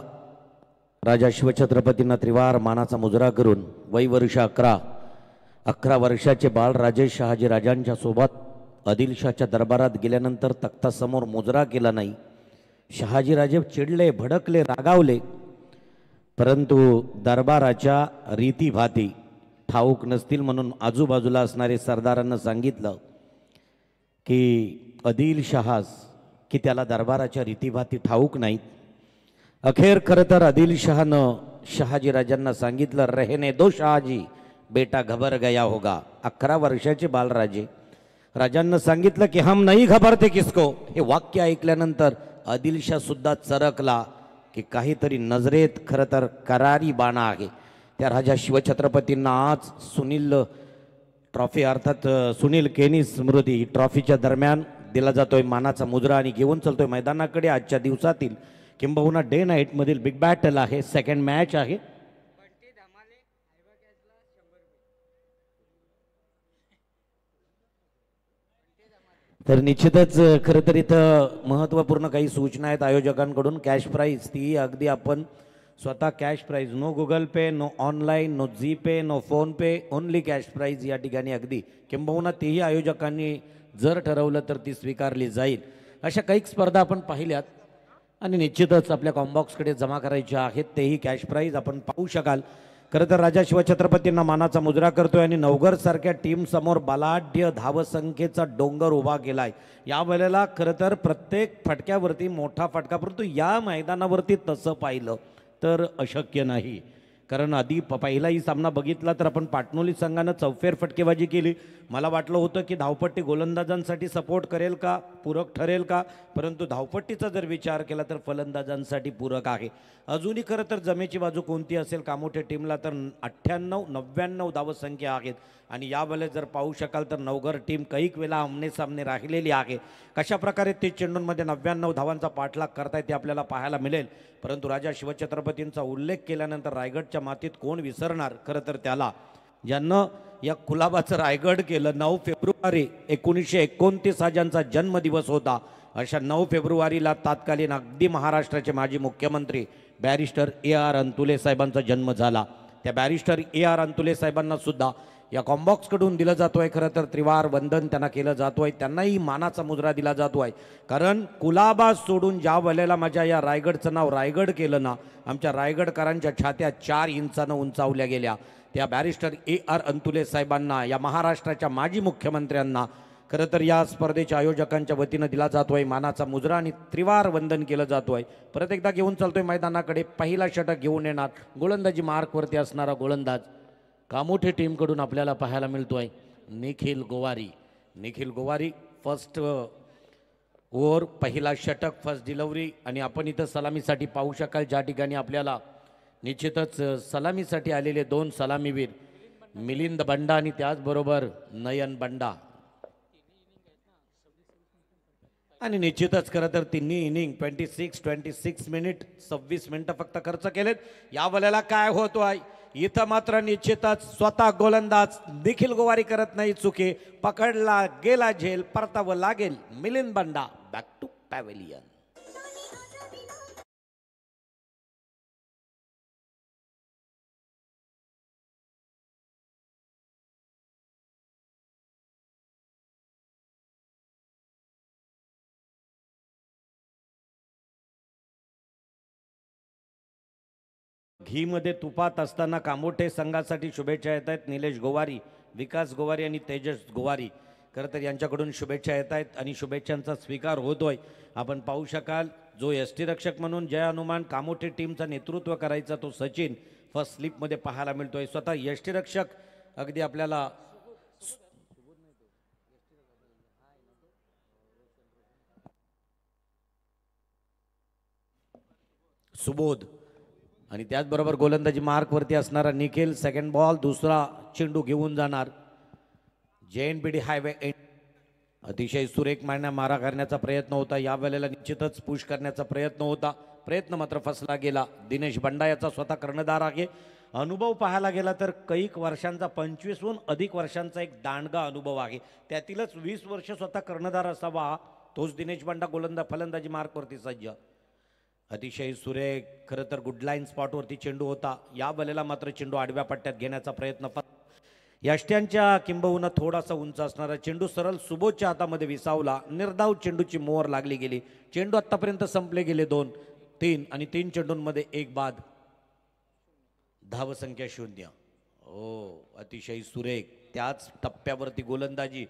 राजा शिवछत्रपतींना त्रिवार मानाचा मुजरा करून वय वर्ष 11 वर्षाचे बाळ राजेश शहाजी राजांच्या सोबत आदिलशाच्या दरबारात गेल्यानंतर तख्तासमोर मुजरा केला नाही. शहाजी राजे चिडले, भडकले, रागावले. परंतु दरबाराच्या रीतीभाती ठाऊक नसतील म्हणून आजूबाजूला असणारे सरदारांना सांगितलं की आदिलशहास की त्याला दरबाराच्या रीतीभाती ठाऊक नाहीत. अखेर खरं तर आदिलशहानं शहाजी राजांना सांगितलं, रहने दो शहाजी, बेटा घबर गया होगा. 11 वर्षाचे बालराजे राजांना सांगितलं की हम नाही घबरते किसको. हे वाक्य ऐकल्यानंतर आदिलशाह सुद्धा चरकला की काहीतरी नजरेत खरं तर करारी बाणा आहे. त्या राजा शिवछत्रपतींना आज सुनील ट्रॉफी अर्थात सुनील केनी स्मृती ट्रॉफीच्या दरम्यान दिला जातोय मानाचा मुजरा आणि घेऊन चलतोय मैदानाकडे. आजच्या दिवसातील किंबहुना डे नाईट मधील बिग बॅटल आहे. सेकंड मॅच आहे. तर निश्चितच खरं तर इथं महत्त्वपूर्ण काही सूचना आहेत आयोजकांकडून. कॅश प्राईज ती अगदी आपण स्वतः कॅश प्राईज, नो गुगल पे, नो ऑनलाईन, नो जी पे, नो फोन पे, ओनली कॅश प्राईज या ठिकाणी अगदी किंबहुना तेही आयोजकांनी जर ठरवलं तर ती स्वीकारली जाईल. अशा काही स्पर्धा आपण पाहिल्यात आणि निश्चितच आपल्या कॉम्बॉक्सकडे जमा करायच्या आहेत. तेही कॅश प्राईज आपण पाहू शकाल. खरं तर राजा शिवछत्रपतींना मानाचा मुजरा करतोय आणि नवघर सारख्या टीम समोर बलाढ्य धावसंख्येचा डोंगर उभा केलाय. या वेळेला खरं तर प्रत्येक फटक्यावरती मोठा फटका, परंतु या मैदानावरती तसं पाहिलं तर अशक्य नाही. कारण आधी पहिलाही सामना बघितला तर आपण पाटणोली संघानं चौफेर फटकेबाजी केली. मला वाटलं होतं की धावपट्टी गोलंदाजांसाठी सपोर्ट करेल का, पूरक ठरेल का, परंतु धावपट्टीचा जर विचार केला तर फलंदाजांसाठी पूरक आहे. अजूनही खरं तर जमेची बाजू कोणती असेल कामोठे टीमला तर 98-99 धावसंख्या आहेत. आणि यावेळेस जर पाहू शकाल तर नवघर टीम कैक वेळा आमने सामने राहिलेली आहे. कशा प्रकारे ते चेंडूंमध्ये 99 धावांचा पाठलाग करतायत ते आपल्याला पाहायला मिळेल. परंतु राजा शिवछत्रपतींचा उल्लेख केल्यानंतर रायगडच्या मातीत कोण विसरणार खरं तर त्याला, ज्यांनं या कुलाबाचं रायगड केलं. 9 फेब्रुवारी 1929 हा ज्यांचा जन्मदिवस होता, अशा 9 फेब्रुवारीला तात्कालीन अगदी महाराष्ट्राचे माजी मुख्यमंत्री बॅरिस्टर AR अंतुले साहेबांचा जन्म झाला. त्या बॅरिस्टर AR अंतुले साहेबांना सुद्धा या कॉम्बॉक्सकडून दिलं जातोय खरं तर त्रिवार वंदन त्यांना केलं जातोय. त्यांनाही मानाचा मुजरा दिला जातोय. कारण कुलाबा सोडून ज्या वेळेला माझ्या या रायगडचं नाव रायगड केलं ना, आमच्या रायगडकरांच्या छात्या 4 इंचानं उंचावल्या गेल्या. त्या बॅरिस्टर AR अंतुले साहेबांना, या महाराष्ट्राच्या माजी मुख्यमंत्र्यांना खरं तर या स्पर्धेच्या आयोजकांच्या वतीनं दिला जातोय मानाचा मुजरा आणि त्रिवार वंदन केलं जातोय. परत एकदा घेऊन चालतोय मैदानाकडे. पहिला षटक घेऊन येणार गोलंदाजी मार्कवरती असणारा गोलंदाज कामोठे टीमकडून आपल्याला पाहायला मिळतोय निखिल गोवारी. निखिल गोवारी फर्स्ट ओव्हर पहिला षटक फर्स्ट डिलिव्हरी. आणि आपण इथं सलामीसाठी पाहू शकाल ज्या ठिकाणी आपल्याला निश्चितच सलामीसाठी आलेले दोन सलामीवीर मिलिंद बंडा आणि त्याचबरोबर नयन बंडा. आणि निश्चितच खरं तर तिन्ही इनिंग 26 मिनिट 26 मिनिटं फक्त खर्च केलेत. या वेळेला काय होतो आहे इथं मात्र निश्चितच स्वतः गोलंदाज निखिल गोवारी करत नाही चुके. पकडला गेला झेल परतावं लागेल Milind Banda. Back to pavilion. घीमध्ये तुपात असताना कामोठे संघासाठी शुभेच्छा येत आहेत. निलेश गोवारी, विकास गोवारी आणि तेजस गोवारी खरं तर यांच्याकडून शुभेच्छा येत आहेत आणि शुभेच्छांचा स्वीकार होतोय. आपण पाहू शकाल जो यष्टीरक्षक म्हणून जय हनुमान कामोठे टीमचं नेतृत्व करायचा तो सचिन फर्स्ट स्लिपमध्ये पाहायला मिळतोय. स्वतः यष्टीरक्षक अगदी आपल्याला सुबोध आणि त्याचबरोबर गोलंदाजी मार्कवरती असणारा निखिल. सेकंड बॉल दुसरा चेंडू घेऊन जाणार JNPD हायवे एंड. अतिशय सुरेख मारा करण्याचा प्रयत्न होता. या वेळेला निश्चितच पुश करण्याचा प्रयत्न होता. प्रयत्न मात्र फसला गेला. दिनेश बंडा याचा स्वतः कर्णधार आहे. अनुभव पाहायला गेला तर कैक वर्षांचा 25हून अधिक वर्षांचा एक दांडगा अनुभव आहे. त्यातीलच 20 वर्ष स्वतः कर्णधार असावा तोच दिनेश बंडा फलंदाजी मार्कवरती सज्ज. अतिशय सुरेख खरं तर गुड लाईन स्पॉटवरती चेंडू होता. या वेळेला मात्र चेंडू आडव्या पट्ट्यात घेण्याचा प्रयत्न. यष्ट्यांच्या किंबहुना थोडासा उंच असणारा चेंडू सरळ सुबोधच्या हातामध्ये विसावला. निर्धाव चेंडूची मोहर लागली गेली. चेंडू आतापर्यंत संपले गेले 2-3 आणि 3 चेंडूंमध्ये 1 बाद. धावसंख्या 0. अतिशय सुरेख. त्याच टप्प्यावरती गोलंदाजी.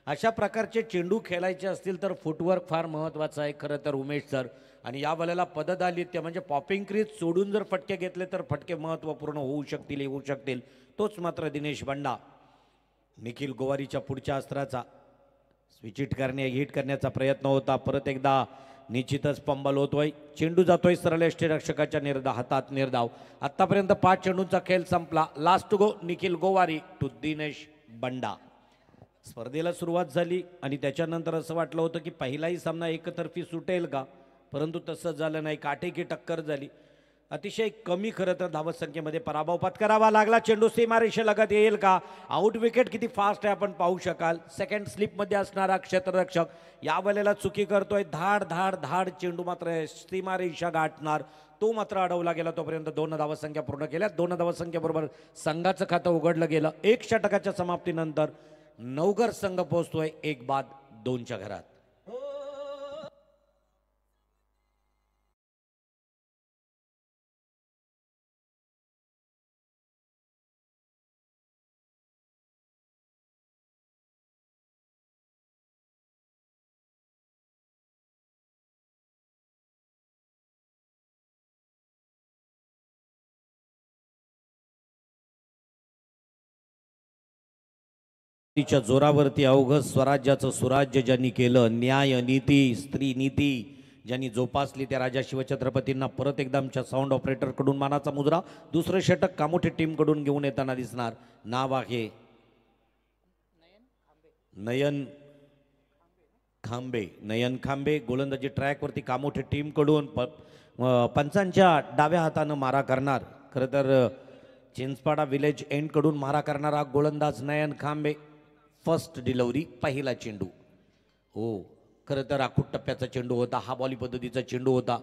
अशा प्रकारचे चेंडू खेळायचे असतील तर फुटवर्क फार महत्त्वाचं आहे खरं तर उमेश सर. आणि या वेळेला पददालित्य म्हणजे पॉपिंग क्रीज सोडून जर फटके घेतले तर फटके महत्त्वपूर्ण होऊ शकतील येऊ शकतील. तोच मात्र दिनेश बंडा निखिल गोवारीच्या पुढच्या अस्त्राचा हिट करण्याचा प्रयत्न होता. परत एकदा निश्चितच पंबल होतोय. चेंडू जातोय सरळ यष्टीरक्षकाच्या हातात निर्धाव. आतापर्यंत 5 चेंडूंचा खेळ संपला. Last go Nikhil Gowari to Dinesh Banda. स्पर्धेला सुरुवात झाली आणि त्याच्यानंतर असं वाटलं होतं की पहिलाही सामना एकतर्फी सुटेल का, परंतु तसं झालं नाही. काटेकी टक्कर झाली. अतिशय कमी खरं तर धावसंख्येमध्ये पराभव पत्करावा लागला. चेंडू सीमारेषेलगत येईल का. आउट विकेट किती फास्ट आहे आपण पाहू शकाल. सेकंड स्लिपमध्ये असणारा क्षेत्ररक्षक या वेळेला चुकी करतोय. धाड धाड धाड चेंडू मात्र सीमारेषा गाठणार. तो मात्र अडवला गेला. तोपर्यंत 2 धावसंख्या पूर्ण केल्या. 2 धावसंख्येबरोबर संघाचं खातं उघडलं गेलं. 1 षटकाच्या समाप्तीनंतर नवघर संघ पोहोचतोय 1 बाद 2च्या घरात. तिच्या जोरावरती अवघड स्वराज्याचं सुराज्य ज्यांनी केलं, न्याय नीती स्त्री नीती ज्यांनी जोपासली त्या राजा शिवछत्रपतींना परत एकदा आमच्या साऊंड ऑपरेटरकडून मानाचा मुजरा. दुसरं षटक कामोठे टीमकडून घेऊन येताना दिसणार. नाव आहे नयन खांबे. नयन खांबे गोलंदाजी ट्रॅकवरती कामोठे टीमकडून पंचांच्या डाव्या हातानं मारा करणार. खरं तर चिंचपाडा विलेज एंडकडून मारा करणारा गोलंदाज नयन खांबे. फर्स्ट डिलिव्हरी पहिला चेंडू. खरं तर आखूट टप्प्याचा चेंडू होता. हा बॉली पद्धतीचा चेंडू होता.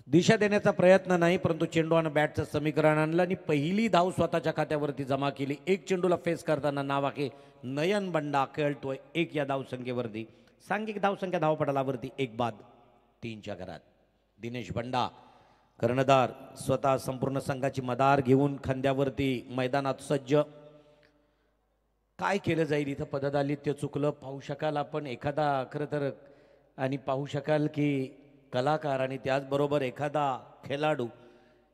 दिशा देण्याचा प्रयत्न नाही परंतु चेंडू आणि बॅटचं समीकरण आणलं आणि पहिली धाव स्वतःच्या खात्यावरती जमा केली. 1 चेंडूला फेस करताना नाव आहे नयन बंडा. खेळतोय 1 या धावसंख्येवरती. सांघिक धावसंख्या धावपटलावरती 1 बाद 3च्या घरात. दिनेश बंडा कर्णधार स्वतः संपूर्ण संघाची मदार घेऊन खांद्यावरती मैदानात सज्ज. काय केलं जाईल इथं पददालित्य चुकलं पाहू शकाल आपण एखादा खरं तर आणि पाहू शकाल की कलाकार आणि त्याचबरोबर एखादा खेळाडू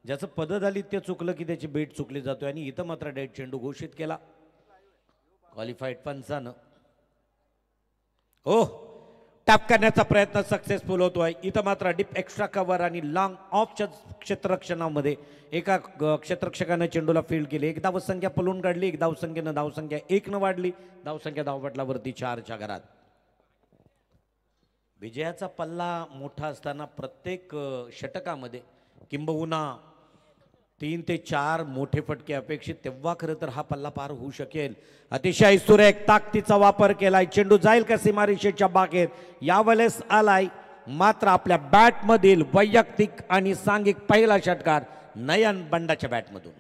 ज्याचं पददालित्य चुकलं की त्याची बेट चुकली जातोय आणि इथं मात्र डेड चेंडू घोषित केला क्वालिफाईड पंचानं. हो टॅप करण्याचा प्रयत्न सक्सेसफुल होतोय इथं मात्र डीप एक्स्ट्रा कव्हर आणि लॉंग ऑफच्या क्षेत्ररक्षणामध्ये एका क्षेत्ररक्षकानं चेंडूला फील्ड केली. एक धावसंख्या पलून काढली. एक धावसंख्येनं धावसंख्या 1 वाढली. धावसंख्या धावपटलावरती 4च्या घरात. विजयाचा पल्ला मोठा असताना प्रत्येक षटकामध्ये किंबहुना 3 ते 4 मोठे फटके अपेक्षित तेव्हा खरं तर हा पल्ला पार होऊ शकेल. अतिशय सुरेख ताकदीचा वापर केलाय. चेंडू जाईल का सीमारेषेच्या बागेत यावेळेस आलाय मात्र आपल्या बॅटमधील वैयक्तिक आणि सांघिक पहिला षटकार नयन बंडाच्या बॅटमधून.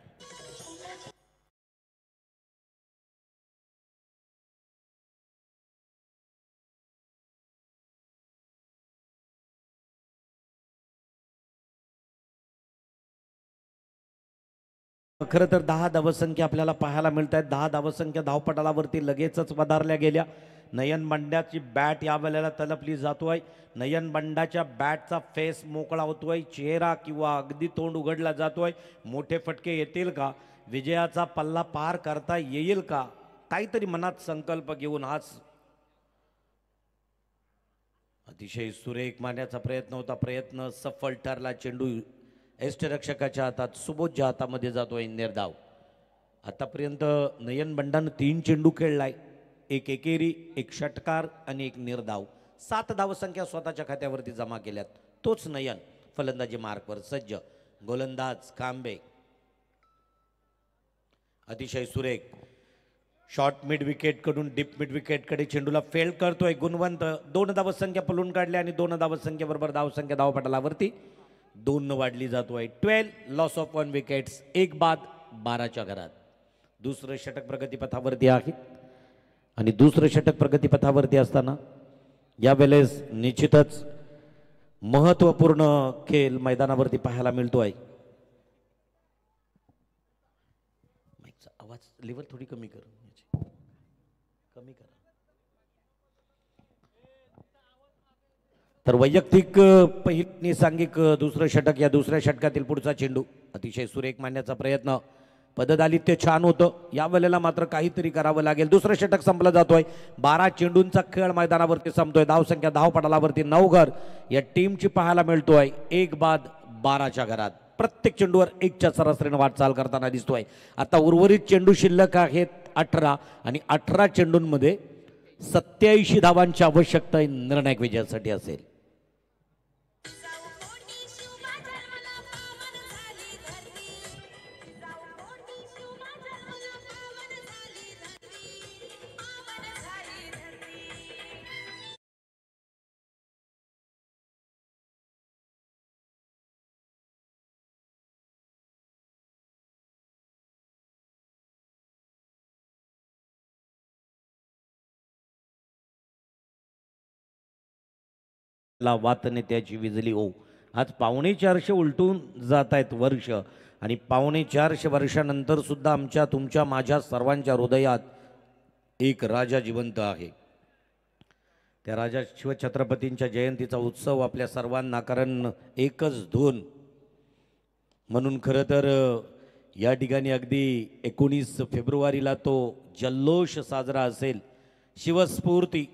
खरं तर 10 धावसंख्या आपल्याला पाहायला मिळत आहेत. 10 धावसंख्या धावपटालावरती लगेचच वधारल्या गेल्या. नयन बंड्याची बॅट या वेळेला तलपली जातोय. नयन बंडाच्या बॅटचा फेस मोकळा होतोय. चेहरा किंवा अगदी तोंड उघडला जातोय. मोठे फटके येतील का? विजयाचा पल्ला पार करता येईल का? काहीतरी मनात संकल्प घेऊन हाच अतिशय सुरेख मारण्याचा प्रयत्न होता. प्रयत्न सफल ठरला. चेंडू यष्टरक्षकाच्या हातात सुबोधच्या हातामध्ये जातोय निर्धाव. आतापर्यंत नयन बंडानं 3 चेंडू खेळलाय. एक एकेरी, एक षटकार आणि एक निर्धाव. 7 धावसंख्या स्वतःच्या खात्यावरती जमा केल्यात. तोच नयन फलंदाजी मार्कवर सज्ज. गोलंदाज कांबे अतिशय सुरेख शॉर्ट मिड विकेट कडून डीप मिड विकेट कडे चेंडूला फेल करतोय. गुणवंत 2 धावसंख्या पलून काढल्या आणि 2 धावसंख्येबरोबर धावसंख्या धावपटालावरती 2 वाढली जातोय. 12 लॉस ऑफ 1 विकेट्स. एक बाद 12च्या घरात. दुसरं षटक प्रगतीपथावरती आहे आणि दुसरं षटक प्रगतीपथावरती असताना यावेळेस निश्चितच महत्त्वपूर्ण खेळ मैदानावरती पाहायला मिळतोय. आवाज लेवल थोडी कमी कर. कमी करा. तर वैयक्तिक पहिली सांघिक दुसरं षटक. या दुसऱ्या षटकातील पुढचा चेंडू अतिशय सुरेख मांडण्याचा प्रयत्न. पददालित्य छान होतं. या वेळेला मात्र काहीतरी करावं लागेल. दुसरं षटक संपलं जातोय. 12 चेंडूंचा खेळ मैदानावरती संपतोय. धावसंख्या धावपटालावरती 9 घर या टीमची पाहायला मिळतोय. एक बाद 12च्या घरात. प्रत्येक चेंडूवर 1च्या सरासरीने वाटचाल करताना दिसतोय. आता उर्वरित चेंडू शिल्लक आहेत 18 आणि 18 चेंडूंमध्ये 87 धावांची आवश्यकता निर्णायक विजयासाठी असेल. वातने त्याची विजली हो. आज 450 उलटून जात आहेत वर्ष आणि 450 वर्षानंतर सुद्धा आमच्या तुमच्या माझ्या सर्वांच्या हृदयात एक राजा जिवंत आहे. त्या राजा शिवछत्रपतींच्या जयंतीचा उत्सव आपल्या सर्वांना कारण एकच धून म्हणून खरं तर या ठिकाणी अगदी 19 फेब्रुवारीला तो जल्लोष साजरा असेल शिवस्फूर्ती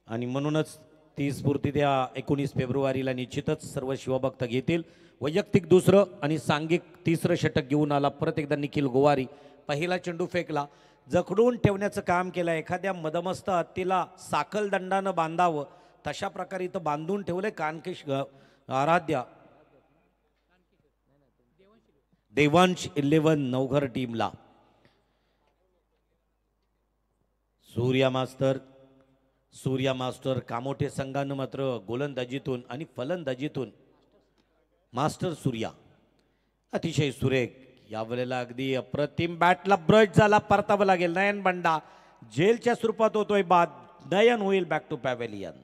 आणि म्हणूनच ती स्फूर्ती त्या 19 फेब्रुवारीला निश्चितच सर्व शिवभक्त घेतील. वैयक्तिक दुसरं आणि सांघिक तिसरं षटक घेऊन आला परत एकदा निखिल गोवारी. पहिला चेंडू फेकला. जखडून ठेवण्याचं काम केलं. एखाद्या मदमस्त हत्तीला साखल दंडानं बांधावं तशा प्रकारे इथं बांधून ठेवले. कानकेश आराध्या देवांश 11 नवघर टीमला. सूर्या मास्टर कामोठे संघानं मात्र गोलंदाजीतून आणि फलंदाजीतून मास्टर सूर्या अतिशय सुरेख. यावेळेला अगदी अप्रतिम बॅटला ब्रश झाला. परतावं लागेल. नयन बंडा जेलच्या स्वरूपात होतोय बाद. नयन होईल बॅक टू पॅव्हेलियन.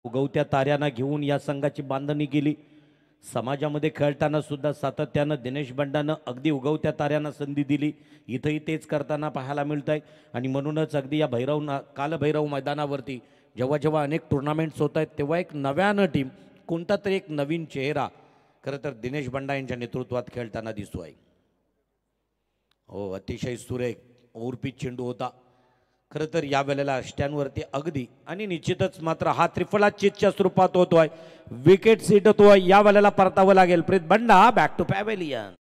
उगवत्या ताऱ्यांना घेऊन या संघाची बांधणी केली. समाजामध्ये खेळताना सुद्धा सातत्यानं दिनेश बंडानं अगदी उगवत्या ताऱ्यांना संधी दिली. इथंही तेच करताना पाहायला मिळत आहे. आणि म्हणूनच अगदी या कालभैरव मैदानावरती जेव्हा जेव्हा अनेक टुर्नामेंट्स होत आहेत तेव्हा एक नव्यानं टीम, कोणता तरी एक नवीन चेहरा खरं तर दिनेश बंडा यांच्या नेतृत्वात खेळताना दिसतो आहे. हो, अतिशय सुरेख ओव्हरपिच चेंडू होता. खरं तर या वेळेला स्टँडवरती अगदी आणि निश्चितच मात्र हा त्रिफळा चितच्या स्वरूपात होतोय. विकेट सीट होतोय. या वेळेला परतावं लागेल. प्रीत बंडा बॅक टू पॅव्हेलियन.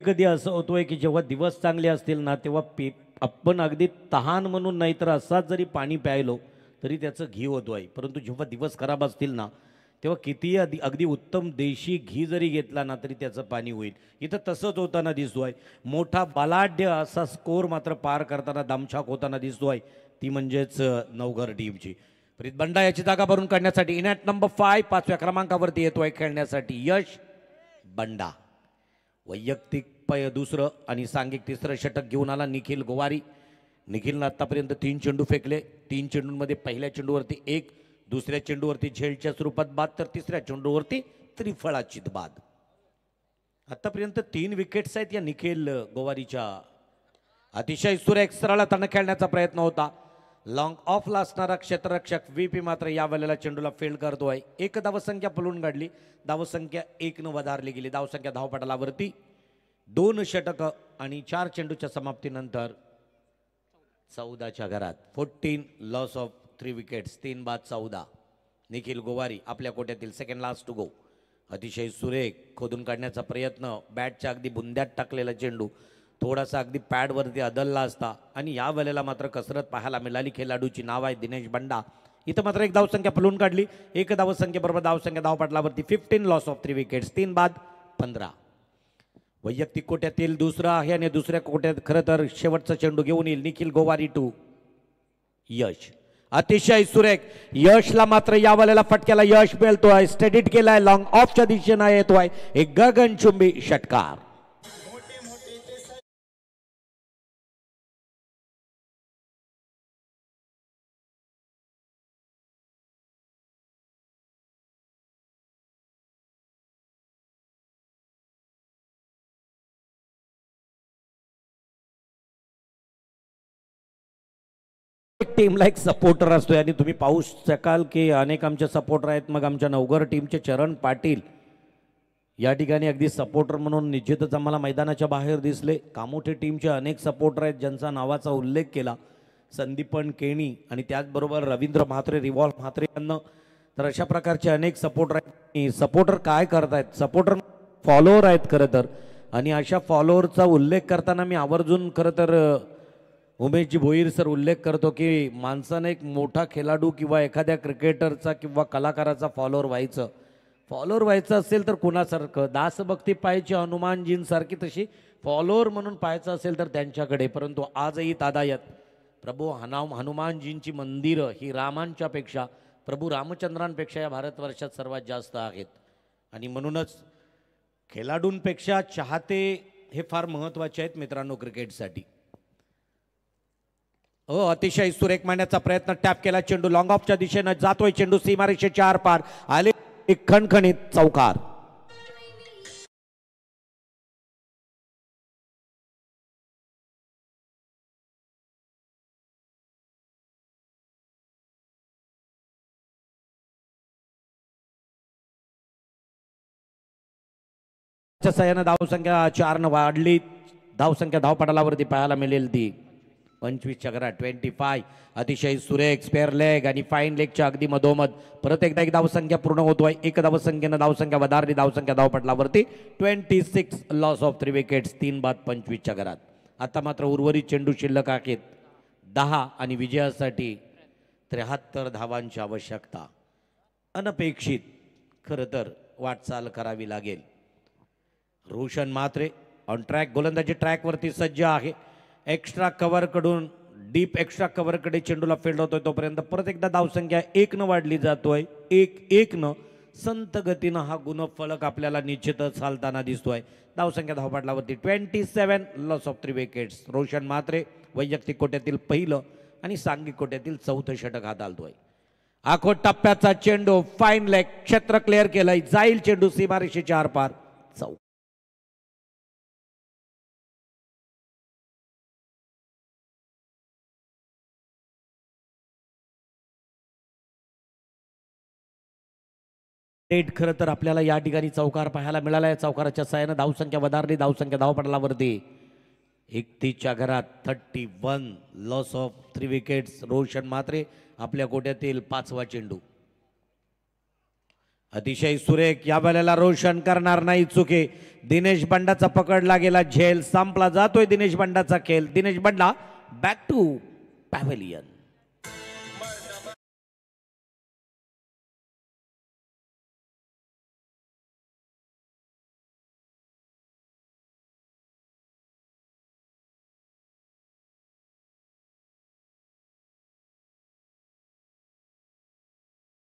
कधी असं होतोय की जेव्हा दिवस चांगले असतील ना तेव्हा आपण अगदी तहान म्हणून नाही तर असाच जरी पाणी प्यायलो तरी त्याचं घी होतोय. परंतु जेव्हा दिवस खराब असतील ना तेव्हा कितीही अगदी उत्तम देशी घी जरी घेतला ना तरी त्याचं पाणी होईल. इथं तसंच होताना दिसतोय. मोठा बलाढ्य असा स्कोर मात्र पार करताना दामछाक होताना दिसतोय. ती म्हणजेच नवघर टीमची. प्रीत बंडा याची जागा भरून काढण्यासाठी इन ॲट नंबर 5 5व्या क्रमांकावरती येतोय खेळण्यासाठी यश बंडा. वैयक्तिक दुसरं आणि सांघिक तिसरं षटक घेऊन आला निखिल गोवारी. निखिलनं आत्तापर्यंत 3 चेंडू फेकले. 3 चेंडूंमध्ये पहिल्या चेंडूवरती 1, दुसऱ्या चेंडूवरती झेलच्या स्वरूपात बाद, तर तिसऱ्या चेंडूवरती त्रिफळाचीत बाद. आत्तापर्यंत 3 विकेट्स आहेत या निखिल गोवारीच्या. अतिशय सुरेख सरळ हाताने खेळण्याचा प्रयत्न होता. लॉंग ऑफला असणारा क्षेत्ररक्षक व्हीपी मात्र या वेळेला चेंडूला फील्ड करतोय. 1 धावसंख्या पळून काढली. धावसंख्या 1 न वधारली गेली. धावसंख्या धावपटालावरती 2 षटक आणि 4 चेंडूच्या समाप्तीनंतर 14च्या घरात 14 लॉस ऑफ 3 विकेट्स. 3 बाद 14. निखिल गोवारी आपल्या कोट्यातील सेकंड लास्ट टू गो. अतिशय सुरेख खोदून काढण्याचा प्रयत्न. बॅटच्या अगदी बुंद्यात टाकलेला चेंडू थोडासा अगदी पॅडवरती अदलला असता आणि या वेळेला मात्र कसरत पाहायला मिळाली. खेळाडूची नाव आहे दिनेश बंडा. इथं मात्र 1 धावसंख्या पळून काढली. 1 धावसंख्येबरोबर धावसंख्या धावपटलावरती 15 लॉस ऑफ 3 विकेट्स. 3 बाद 15. वैयक्तिक कोट्यातील दुसरा आहे आणि दुसऱ्या कोट्यात खरं तर शेवटचा चेंडू घेऊन येईल निखिल गोवारी टू यश. अतिशय सुरेख. यशला मात्र या वेळेला फटक्याला यश मिळतोय. स्टेडीट केलाय. लॉंग ऑफच्या दिशेनं येतोय एक गगनचुंबी षटकार. टीमला एक सपोर्टर असतोय आणि तुम्ही पाहू शकाल की अनेक आमचे सपोर्टर आहेत. मग आमच्या नवघर टीमचे चरण पाटील या ठिकाणी अगदी सपोर्टर म्हणून निश्चितच आम्हाला मैदानाच्या बाहेर दिसले. कामोठे टीमचे अनेक सपोर्टर आहेत ज्यांचा नावाचा उल्लेख केला. संदीपन केणी आणि त्याचबरोबर रवींद्र म्हात्रे, रिव्हॉल्व म्हात्रे यांना. तर अशा प्रकारचे अनेक सपोर्टर आहेत. सपोर्टर काय करतायत? सपोर्टर फॉलोअर आहेत खरं तर. आणि अशा फॉलोअरचा उल्लेख करताना मी आवर्जून खरं तर उमेशजी भोईर सर उल्लेख करतो की माणसाने एक मोठा खेळाडू किंवा एखाद्या क्रिकेटरचा किंवा कलाकाराचा फॉलोअर व्हायचं असेल तर कुणासारखं दासभक्ती पाहायची हनुमानजींसारखी तशी फॉलोअर म्हणून पाहायचं असेल तर त्यांच्याकडे. परंतु आजही तादायत प्रभू हनुमानजींची मंदिरं ही रामांच्यापेक्षा प्रभू रामचंद्रांपेक्षा या भारतवर्षात सर्वात जास्त आहेत. आणि म्हणूनच खेळाडूंपेक्षा चाहते हे फार महत्त्वाचे आहेत मित्रांनो क्रिकेटसाठी. अतिशय सुरेख मारण्याचा प्रयत्न. टॅप केला चेंडू लॉंग ऑफच्या दिशेनं जातोय. चेंडू सीमारेषेच्या आर पार आले. एक खणखणीत चौकार. सहाय्यानं धावसंख्या 4 न वाढली. धावसंख्या धावपटालावरती पाहायला मिळेल ती 25च्या घरात 25. अतिशय सुरेख स्पेअर लेग आणि फाईन लेगच्या अगदी मधोमध परत एकदा 1 धावसंख्या पूर्ण होतोय. 1 धावसंख्येनं धावसंख्या वधारली. धावसंख्या धावपटलावरती 26 लॉस ऑफ 3 विकेट्स. 3 बाद 25च्या घरात. आता मात्र उर्वरित चेंडू शिल्लक आहेत 10 आणि विजयासाठी 73 धावांची आवश्यकता. अनपेक्षित खरं तर वाटचाल करावी लागेल. रोशन म्हात्रे ऑन ट्रॅक गोलंदाजी ट्रॅकवरती सज्ज आहे. एक्स्ट्रा कव्हरकडून डीप एक्स्ट्रा कव्हरकडे चेंडूला फील्ड होतोय तोपर्यंत परत एकदा धावसंख्या 1 वाढली जातोय. 1-1 संत गतीनं हा गुणफलक आपल्याला निश्चितच चालताना दिसतोय. धावसंख्या धावपटलावरती 27, loss of 3 wickets. Roshan Mhatre वैयक्तिक कोट्यातील पहिलं आणि सांघिक कोट्यातील चौथं षटक हाताळतोय. आखो टप्प्याचा चेंडू फाईन लेग क्षेत्र क्लिअर केलंय. जाईल चेंडू सीमारेषेच्या आरपार. चौक खरं तर आपल्याला या ठिकाणी चौकार पाहायला मिळाला आहे. चौकाराच्या साहाय्यानं धावसंख्या वधारली. धावसंख्या धावपटलावरती 31च्या घरात 31, loss of 3 wickets. Roshan Mhatre आपल्या गोट्यातील 5वा चेंडू. अतिशय सुरेख. या वेळेला रोशन करणार नाही चुके. दिनेश बंडाचा पकडला गेला झेल. संपला जातोय दिनेश बंडाचा खेळ. दिनेश बंडा बॅक टू पॅव्हेलियन.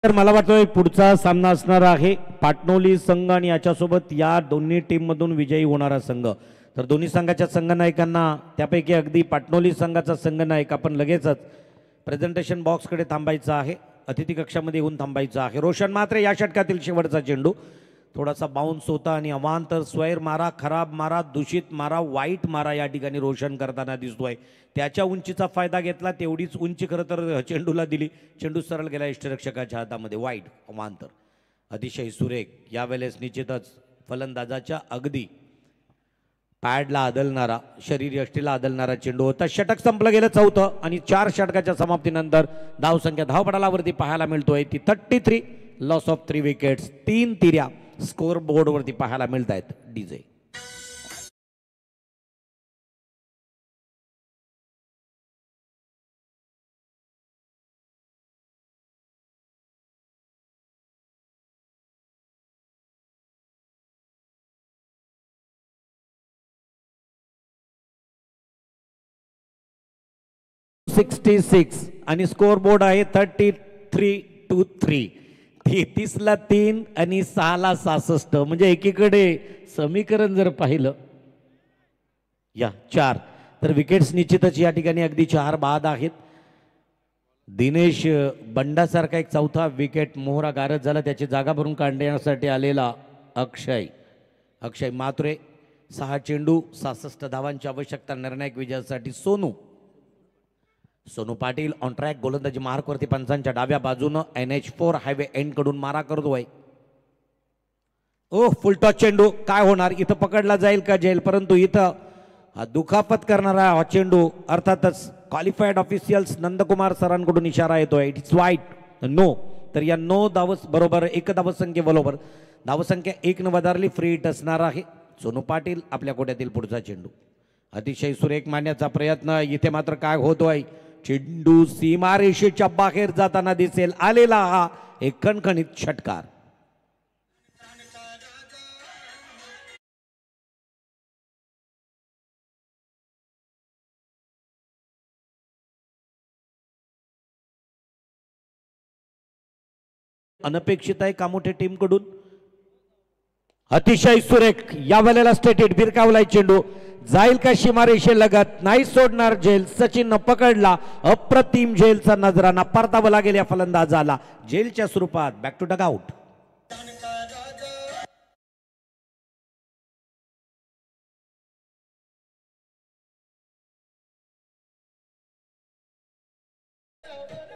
तर मला वाटतंय पुढचा सामना असणार आहे पाटणोली संघ आणि याच्यासोबत या दोन्ही टीम मधून विजयी होणारा संघ. तर दोन्ही संघाच्या संघनायकांना त्यापैकी अगदी पाटणोली संघाचा संघनायक आपण लगेचच प्रेझेंटेशन बॉक्सकडे थांबायचं आहे. अतिथी कक्षामध्ये येऊन थांबायचं आहे. रोशन म्हात्रे या षटकातील शेवटचा चेंडू. थोडासा बाउन्स होता आणि अवांतर स्वैर मारा, खराब मारा, दूषित मारा, वाईट मारा या ठिकाणी रोशन करताना दिसतोय. त्याच्या उंचीचा फायदा घेतला. तेवढीच उंची खरं तर चेंडूला दिली. चेंडू सरळ गेला यष्टिरक्षकाच्या हातामध्ये. वाईट अवांतर. अतिशय सुरेख. यावेळेस निश्चितच फलंदाजाच्या अगदी पॅडला आदलणारा, शरीर यष्टीला आदलणारा चेंडू होता. षटक संपलं गेलं चौथं आणि 4 षटकाच्या समाप्तीनंतर धावसंख्या धावपटलावरती पाहायला मिळतोय ती 33, लॉस ऑफ 3 विकेट्स. 3 तिऱ्या स्कोर बोर्डवरती पाहायला मिळत आहेत. डीजे आणि स्कोर बोर्ड आहे 33-3. 33ला 3 आणि 6ला 66. म्हणजे एकीकडे समीकरण जर पाहिलं या 4 तर विकेट्स निश्चितच या ठिकाणी अगदी 4 बाद आहेत. दिनेश बंडासारखा एक चौथा विकेट मोहरा गारद झाला. त्याची जागा भरून काढण्यासाठी आलेला अक्षय म्हात्रे 6 चेंडू 66 धावांची आवश्यकता. निर्णायक विजयासाठी सोनू पाटील ऑन ट्रॅक. गोलंदाजी मार्कवरती पंचांच्या डाव्या बाजूनं NH4 हायवे एंड कडून मारा करतोय. फुल टॉस चेंडू. काय होणार इथं? पकडला जाईल का झेल? परंतु इथं दुखापत करणारा हा चेंडू अर्थातच क्वालिफाईड ऑफिशियल्स नंदकुमार सरांकडून इशारा येतोय. इट्स वाईट नो. तर या 9 धावस बरोबर 1 धावसंख्येबरोबर धावसंख्या 1 वधारली. फ्री हिट असणार आहे. सोनू पाटील आपल्या कोट्यातील पुढचा चेंडू. अतिशय सुरेख मारण्याचा प्रयत्न. इथे मात्र काय होतोय? चेंडू सीमारेषेच्या बाहेर जाताना दिसेल आलेला हा एक खणखणीत षटकार. अनपेक्षित आहे कामोठे टीम कडून. अतिशय सुरेख. या वेळेला स्टेटेड भिरकावलाय चेंडू. जाईल का सीमारेषे लगत? नाही सोडणार झेल. सचिन पकडला. अप्रतिम झेलचा नजराना परतावा लागेल या फलंदाजाला झेलच्या स्वरूपात. Back to dugout.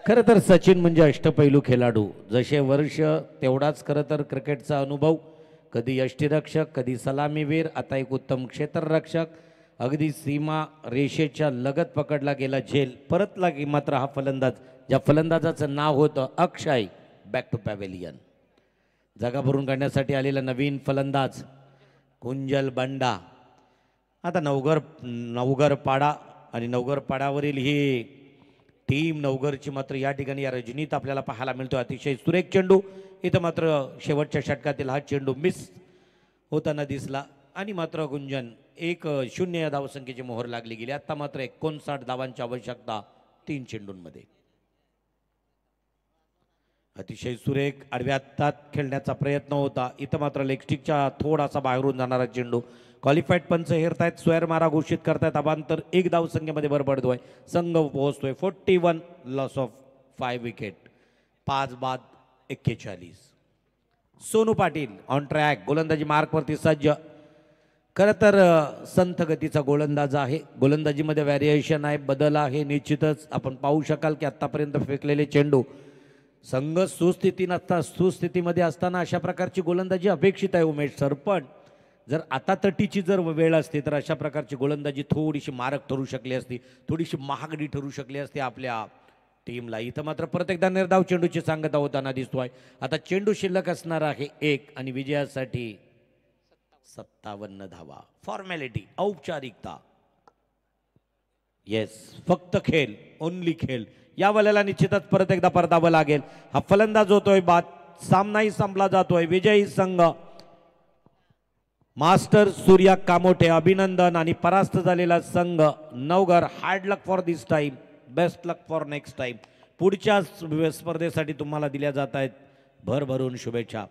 खरं तर सचिन म्हणजे अष्टपैलू खेळाडू. जसे वर्ष तेवढाच खरं तर क्रिकेटचा अनुभव. कधी यष्टिरक्षक, कधी सलामीवीर, आता एक उत्तम क्षेत्ररक्षक. अगदी सीमा रेषेच्या लगत पकडला गेला झेल. परतला की मात्र हा फलंदाज, ज्या फलंदाजाचं नाव होतं अक्षय. Back to pavilion. जागा भरून काढण्यासाठी आलेला नवीन फलंदाज कुंजल बंडा. आता नवघर पाडा आणि नवघर पाडावरील ही टीम नवघरची मात्र या ठिकाणी या रजनीत आपल्याला पाहायला मिळतो. अतिशय सुरेख चेंडू. इथं मात्र शेवटच्या षटकातील हा चेंडू मिस होताना दिसला आणि मात्र गुंजन 1-0 या धावसंख्येची मोहर लागली गेली. आता मात्र 59 धावांची आवश्यकता 3 चेंडूंमध्ये. अतिशय सुरेख आडव्या हातात खेळण्याचा प्रयत्न होता. इथं मात्र लेगस्टिकच्या थोडासा बाहेरून जाणारा चेंडू. क्वालिफाईड पंच हेरतायत, स्क्वेअर मारा घोषित करतायत. अबांतर 1 धावसंख्येमध्ये भर पडतोय. संघ पोहोचतोय 41, लॉस ऑफ 5 विकेट. 5 बाद 41. सोनू पाटील ऑन ट्रॅक, गोलंदाजी मार्कवरती सज्ज. खरं तर संथ गतीचा गोलंदाज आहे. गोलंदाजीमध्ये व्हॅरिएशन आहे, बदल आहे. निश्चितच आपण पाहू शकाल की आत्तापर्यंत फेकलेले चेंडू संघ सुस्थितीमध्ये असताना अशा प्रकारची गोलंदाजी अपेक्षित आहे उमेश सर. पण जर आता तटीची जर वेळ असते तर अशा प्रकारची गोलंदाजी थोडीशी मारक ठरू शकली असती, थोडीशी महागडी ठरू शकली असती आपल्या टीमला. इथं मात्र परत एकदा निर्धाव चेंडूची सांगता होताना दिसतोय. आता चेंडू शिल्लक असणार आहे 1 आणि विजयासाठी 57 धावा. फॉर्मॅलिटी, औपचारिकता. येस, फक्त खेळ, ओनली खेळ. या वेळेला निश्चितच परत एकदा परतावं लागेल. हा फलंदाज होतोय बाद. सामनाही संपला जातोय. विजयी संघ मास्टर सूर्या कामोठे, अभिनंदन. आणि परास्त झालेला संघ Navghar, hard luck for this time, best luck for next time. पुढच्या स्पर्धेसाठी तुम्हाला दिल्या जात आहेत भरभरून शुभेच्छा.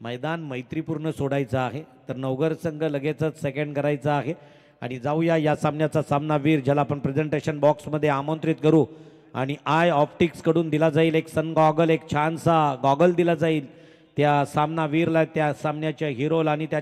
मैदान मैत्रीपूर्ण सोडायचं आहे तर नवघर संघ लगेचच सेकंड करायचा आहे. आणि जाऊया या सामन्याचा सामनावीर ज्याला आपण प्रेझेंटेशन बॉक्समध्ये आमंत्रित करू. आणि आय ऑप्टिक्सकडून दिला जाईल एक सन गॉगल, एक छानसा गॉगल दिला जाईल त्या सामनावीरला, त्या सामन्याच्या हिरोला आणि त्या